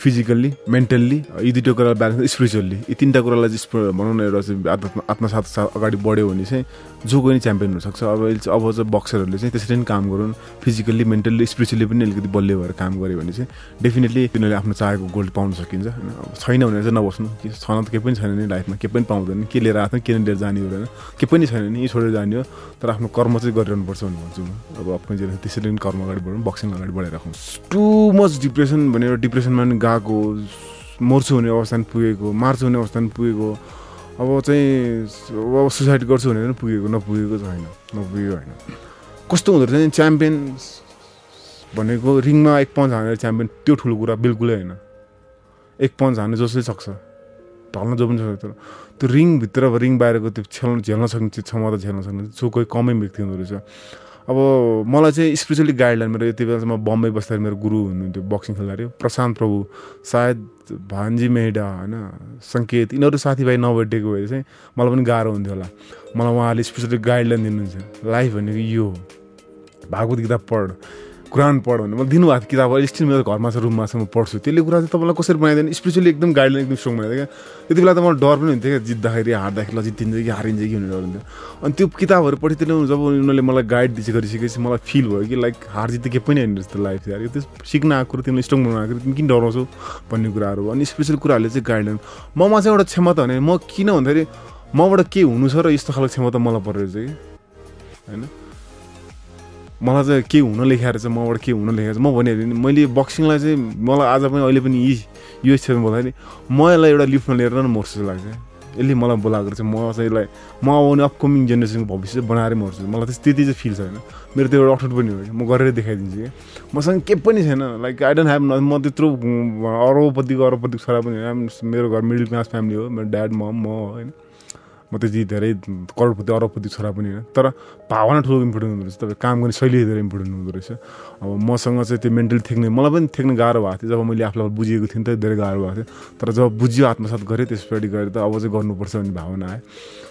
फिजिकल्ली मेन्टल्ली यी दुईवटा कुरा ब्यालेन्स स्पिरिचुअल्ली यी तीनटा कुरालाई चाहिँ भनौँ न एउटा चाहिँ आत्मसात अगाडि बढ्यो भने चाहिँ जो कोही च्याम्पियन हुनसक्छ अब चाहिँ बक्सरहरूले चाहिँ त्यसरी नै काम गरून् फिजिकल्ली मेन्टल्ली स्पिरिचुअली पनि अलिकति बलियो भएर काम गऱ्यो भने चाहिँ डेफिनेटली तिनीहरूले आफ्नो चाहेको गोल्ड पाउन सकिन्छ होइन अब छैन भनेर चाहिँ नबस्नु छन त केही पनि छैन नि लाइफमा केही पनि पाउँदैन के लिएर आफ्नो के लिएर जाने हुँदैन केही पनि छैन नि यी छोडेर जाने हो तर आफ्नो कर्म चाहिँ गरिरहनुपर्छ भन्ने भन्छु म अब आफ्नो त्यसरी नै कर्म अगाडि बढौँ बक्सिङ अगाडि बढाइराखौँ टु मच डिप्रेसन भनेर डिप्रेसनमा पनि गएको मर्छु हुने अवस्थामा पुगेको मार्छु हुने अवस्थामा पुगेको अब चाहिँ अब सुसाइड गर्छु भनेर पुगेको नपुगेको होइन नपुगेको होइन कस्तो हुँदो रहेछ च्याम्पियन भनेको रिङमा एक पन्च हानेर च्याम्पियन त्यो ठुलो कुरा बिल्कुलै होइन एक पन्च हान्नु जसले सक्छ ढल्न जो पनि सक्छ तर त्यो रिङभित्र अब रिङ बाहिरको त्यो झेल्न सक्ने क्षमता झेल्न सक्ने जो कोही कमै व्यक्ति हुँदो रहेछ अब मलाई चाहिँ स्पेसली गाइडलाइन मेरो यति बेला चाहिँ म बम्बई बस्दाखेरि मेरो गुरु हुनुहुन्थ्यो बक्सिङ खेल्दाखेरि प्रशान्त प्रभु सायद भान्जी मेहडा होइन सङ्केत यिनीहरू साथीभाइ नभेटेको भए चाहिँ मलाई पनि गाह्रो हुन्थ्यो होला मलाई उहाँले स्पेसली गाइडलाइन दिनुहुन्छ लाइफ भनेको यो हो भागवत गीता पढ कुरान पढ भने मलाई दिनुभएको किताब अहिले स्टिल मेरो घरमा छ रुममा छ म पढ्छु त्यसले कुरा चाहिँ तपाईँलाई कसरी बनाइदिनु स्पेसली एकदम गाइडलाइन एकदम स्ट्रङ बनाइदियो क्या त्यति बेला त मलाई डर पनि हुन्थ्यो क्या जित्दाखेरि हार्दाखेरि ल जित्तिन्छ कि हारिन्छ कि भनेर डर हुन्थ्यो अनि त्यो किताबहरू पढिदिनु जब उनीहरूले मलाई गाइड गरिसकेपछि मलाई फिल भयो कि लाइक हार जित्त केही पनि होइन जस्तो लाइफ यार त्यो सिक्न आएको कुरो तिमीले स्ट्रङ बनाएको तिमी किन डराउँछौ भन्ने कुराहरू अनि स्पेसल कुराहरूले चाहिँ गाइडलाइन ममा चाहिँ एउटा क्षमता भने म किन भन्दाखेरि मबाट के हुनु छ र यस्तो खालको क्षमता मलाई परेर चाहिँ होइन मलाई चाहिँ के हुन लेखाएर चाहिँ मबाट के हुन लेखाएर म भनिहालेँ नि मैले बक्सिङलाई चाहिँ मलाई आज पनि अहिले पनि यो क्षेत्रमा बोल्दाखेरि म यसलाई एउटा लिफ्टमा लिएर नै मर्छु जस्तो लाग्छ यसले मलाई बोलाएको चाहिँ म चाहिँ यसलाई म आउने अपकमिङ जेनेरेसनको भविष्य बनाएर मर्छु मलाई त्यति चाहिँ फिल छैन मेरो त्यो एउटा अठोट पनि हो कि म गरेर देखाइदिन्छु कि मसँग केही पनि छैन लाइक आई डोन्ट ह्याभ म त्यत्रो अरबपतिको छोरा पनि होइन मेरो घर मिडल क्लास फ्यामिली हो मेरो ड्याड म होइन म त्यति धेरै करोडपति अरबपति छोरा पनि होइन तर भावना ठुलो इम्पोर्टेन्ट हुँदो रहेछ तपाईँ काम गर्ने शैली धेरै इम्पोर्टेन्ट हुँदो रहेछ अब मसँग चाहिँ त्यो मेन्टली थेक्ने मलाई पनि थेक्न गाह्रो भएको थियो जब मैले आफूलाई बुझिएको थिएँ त धेरै गाह्रो भएको थियो तर जब बुझ्यो आत्मसात गरेँ त्यसपछि गएर त अब चाहिँ गर्नुपर्छ भन्ने भावना आयो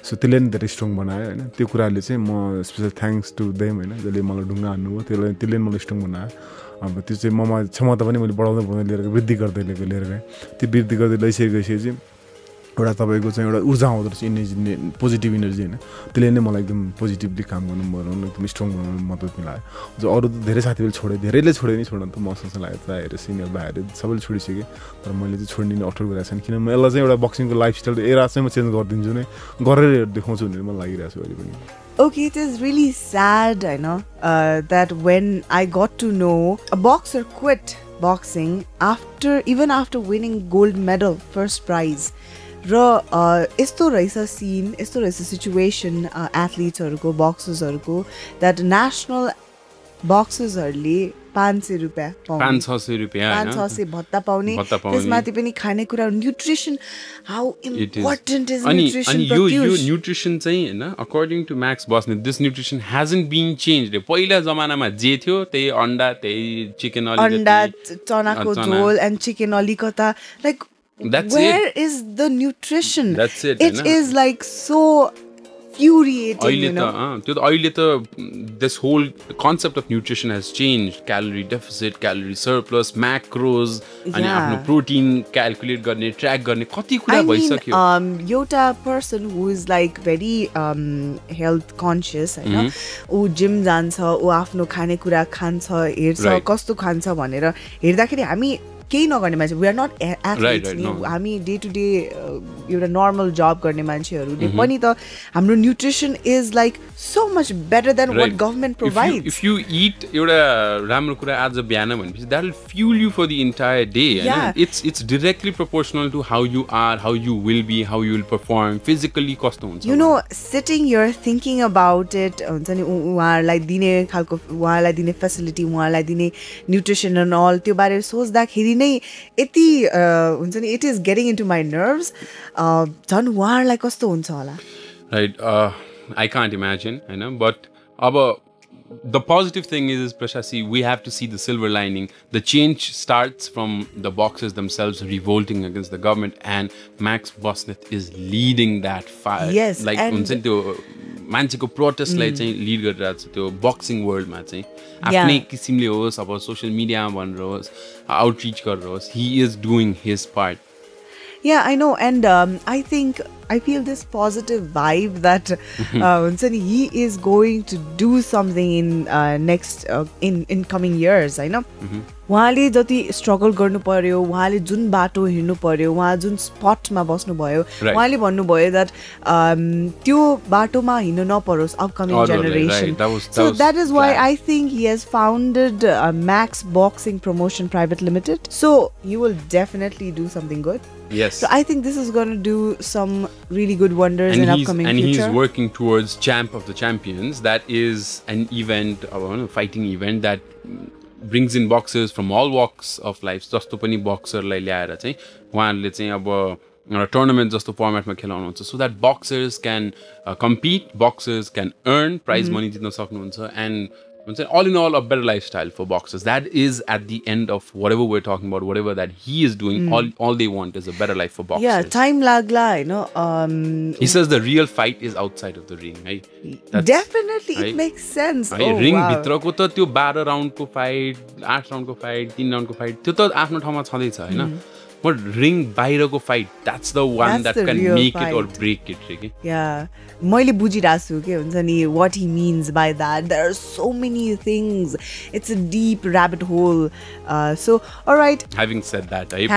सो त्यसले पनि धेरै स्ट्रङ बनायो होइन त्यो कुराले चाहिँ म स्पेसल थ्याङ्क्स टु देम होइन जसले मलाई ढुङ्गा हान्नुभयो त्यसले पनि मलाई स्ट्रङ बनायो अब त्यो चाहिँ ममा क्षमता पनि मैले बढाउँदै लिएर वृद्धि गर्दै लिएर गएँ त्यो वृद्धि गर्दै गइसकेपछि एउटा तपाईँको चाहिँ एउटा ऊर्जा आउँदो रहेछ इनर्जी पोजिटिभ इनर्जी होइन त्यसले नै मलाई एकदम पोजिटिभली काम गर्नु बनाउनु एकदम स्ट्रङ बनाउनु मद्दत मिलायो जो अरू धेरै साथीहरूले छोडे धेरैले छोडे नि छोड्नु त मसँग लागेको दाइहरू सिनियर भाइहरू सबैले छोडिसकेँ तर मैले चाहिँ छोड्ने अठोट गरेको छैन किन म यसलाई चाहिँ एउटा बक्सिङको लाइफस्टाइल एरा चाहिँ म चेन्ज गरिदिन्छु नै गरेर देखाउँछु भनेर मलाई लागिरहेको छ अहिले पनि Okay, it is really sad, I know, that when I got to know a boxer quit boxing even after winning gold medal, first prize. र यस्तो रहेछ सिन यस्तो रहेछ सिचुएसन एथलिट्सहरूको बक्सर्सहरूको द्याट नेसनल बक्सर्सहरूले 500 रुपियाँ 500 रुपियाँ 500 भत्ता पाउने त्यसमाथि पनि खानेकुरा nutrition how important is nutrition अनि यो न्युट्रिसन चाहिँ हैन according to Max Basnet this nutrition hasn't been changed पहिला जमानामा जे थियो त्यही अन्डा त्यही चिकन अलिकति अन्डा चनाको झोल एन्ड चिकन अलिकता like where is the nutrition? That's it. It is like so infuriating, you know. अहिले त this whole concept of nutrition has changed. Calorie deficit, calorie surplus, macros, अनि आफ्नो protein calculate गर्ने, track गर्ने कति कुरा भइसक्यो. एउटा person who is like very health conscious, हैन, उ जिम जान्छ, उ आफ्नो खानेकुरा खान्छ, हेर्छ कस्तो खान्छ भनेर हेर्दाखेरि हामी केही नगर्ने मान्छे, we are not athletes नि, हामी डे टु डे एउटा नर्मल जब गर्ने मान्छेहरूले पनि त हाम्रो nutrition is like so much better than what government provides. If you eat एउटा राम्रो कुरा आज बिहान भनेपछि that will fuel you for the entire day. It's directly proportional to how you are, how you will be, how you will perform physically. कस्तो हुन्छ you know sitting here thinking about it हुन्छ नि, उहाँहरूलाई दिने खालको, उहाँलाई दिने facility, उहाँलाई दिने न्युट्रिसन एन्ड अल, त्यो बारे सोच्दाखेरि नै यति हुन्छ नि, it is getting into my nerves. झन् उहाँहरूलाई कस्तो हुन्छ होला. Right, I can't imagine, but the positive thing is, Presa, we have to see the silver lining. The change starts from the boxers themselves revolting against the government, and Max Basnet is leading that fire. Yes, like त्यो मान्छेको प्रोटेस्टलाई चाहिँ lead गरिरहेको छ त्यो boxing वर्ल्डमा चाहिँ. आफ्नै किसिमले होस्, अब सोसियल मिडियामा भनेर होस्, आउटरिच गरेर होस्, he is doing his part. Yeah, I know, and I feel this positive vibe that he is going to do something in next in coming years. I know. उहाँले जति स्ट्रगल गर्नु पर्यो, उहाँले जुन बाटो हिँड्नु पर्यो, उहाँ जुन स्पटमा बस्नुभयो, उहाँले भन्नुभयो द्याट त्यो बाटोमा हिँड्नु नपरोस् upcoming generation. So that is why I think he has founded Max Boxing Promotion Private Limited. So he will definitely do something good. Yes. So I think this is going to do some really good wonders in upcoming future. And he's working towards Champ of the Champions. That is an event, a fighting event that brings in boxers from all walks of life. जस्तो पनि बक्सरलाई ल्याएर चाहिँ उहाँहरूले चाहिँ अब एउटा tournament जस्तो फर्मेटमा खेलाउनुहुन्छ, so that boxers can compete, boxers can earn prize money जित्न सक्नुहुन्छ, and all in all a better lifestyle for boxers. That is at the end of whatever we're talking about, whatever that he is doing, all they want is a better life for boxers. Yeah, time lagla, he says the real fight is outside of the ring. Definitely, it makes sense. Ring भित्रको त त्यो 12 राउन्डको fight, 8 राउन्डको fight, 3 राउन्डको fight, त्यो त आफ्नो ठाउँमा छँदै छ हैन. But ring बाहिरको fight, that's the one that can make it or break it. Yeah, मैले बुझिरहेको छु के हुन्छ नि what he means by that. There are so many things. It's a deep rabbit hole. So, all right. Having said that, yes.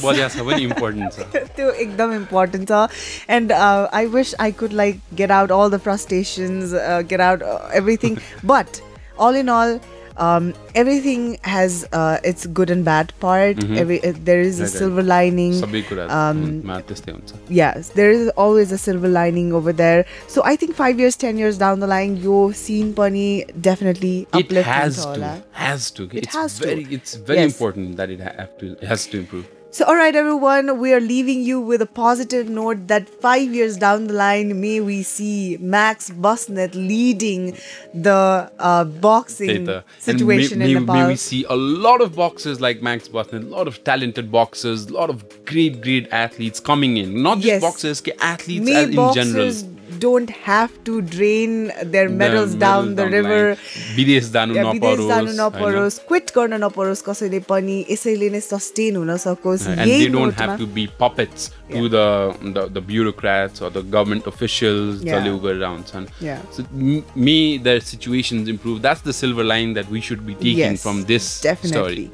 बलिया छ पनि important छ. त्यो एकदम important छ. And I wish I could like get out all the frustrations, get out everything. But all in all, everything has its good and bad part. There is a silver lining. Yes, there is always a silver lining over there. So I think 5 years, 10 years down the line, your scene pani definitely uplift. It's very important that it has to improve. So, all right, everyone, we are leaving you with a positive note that 5 years down the line, may we see Max Basnet leading the boxing situation in Nepal. May we see a lot of boxers like Max Basnet, a lot of talented boxers, a lot of great athletes coming in. Not just boxers, athletes in general. Don't have to drain their medals down the river. विदेश जानु नपरोस्, quit गर्न नपरोस् कसैले पनि, यसैले नै sustain हुन सकोस्. And they don't have to be puppets to the bureaucrats or the government officials. So may their situations improve. That's the silver line that we should be taking from this story.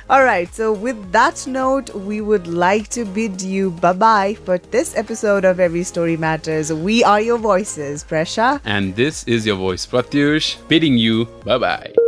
All right, so with that note, we would like to bid you bye-bye for this episode of Every Story Matters. We are your voices, Presa. And this is your voice, Pratyush, bidding you bye-bye.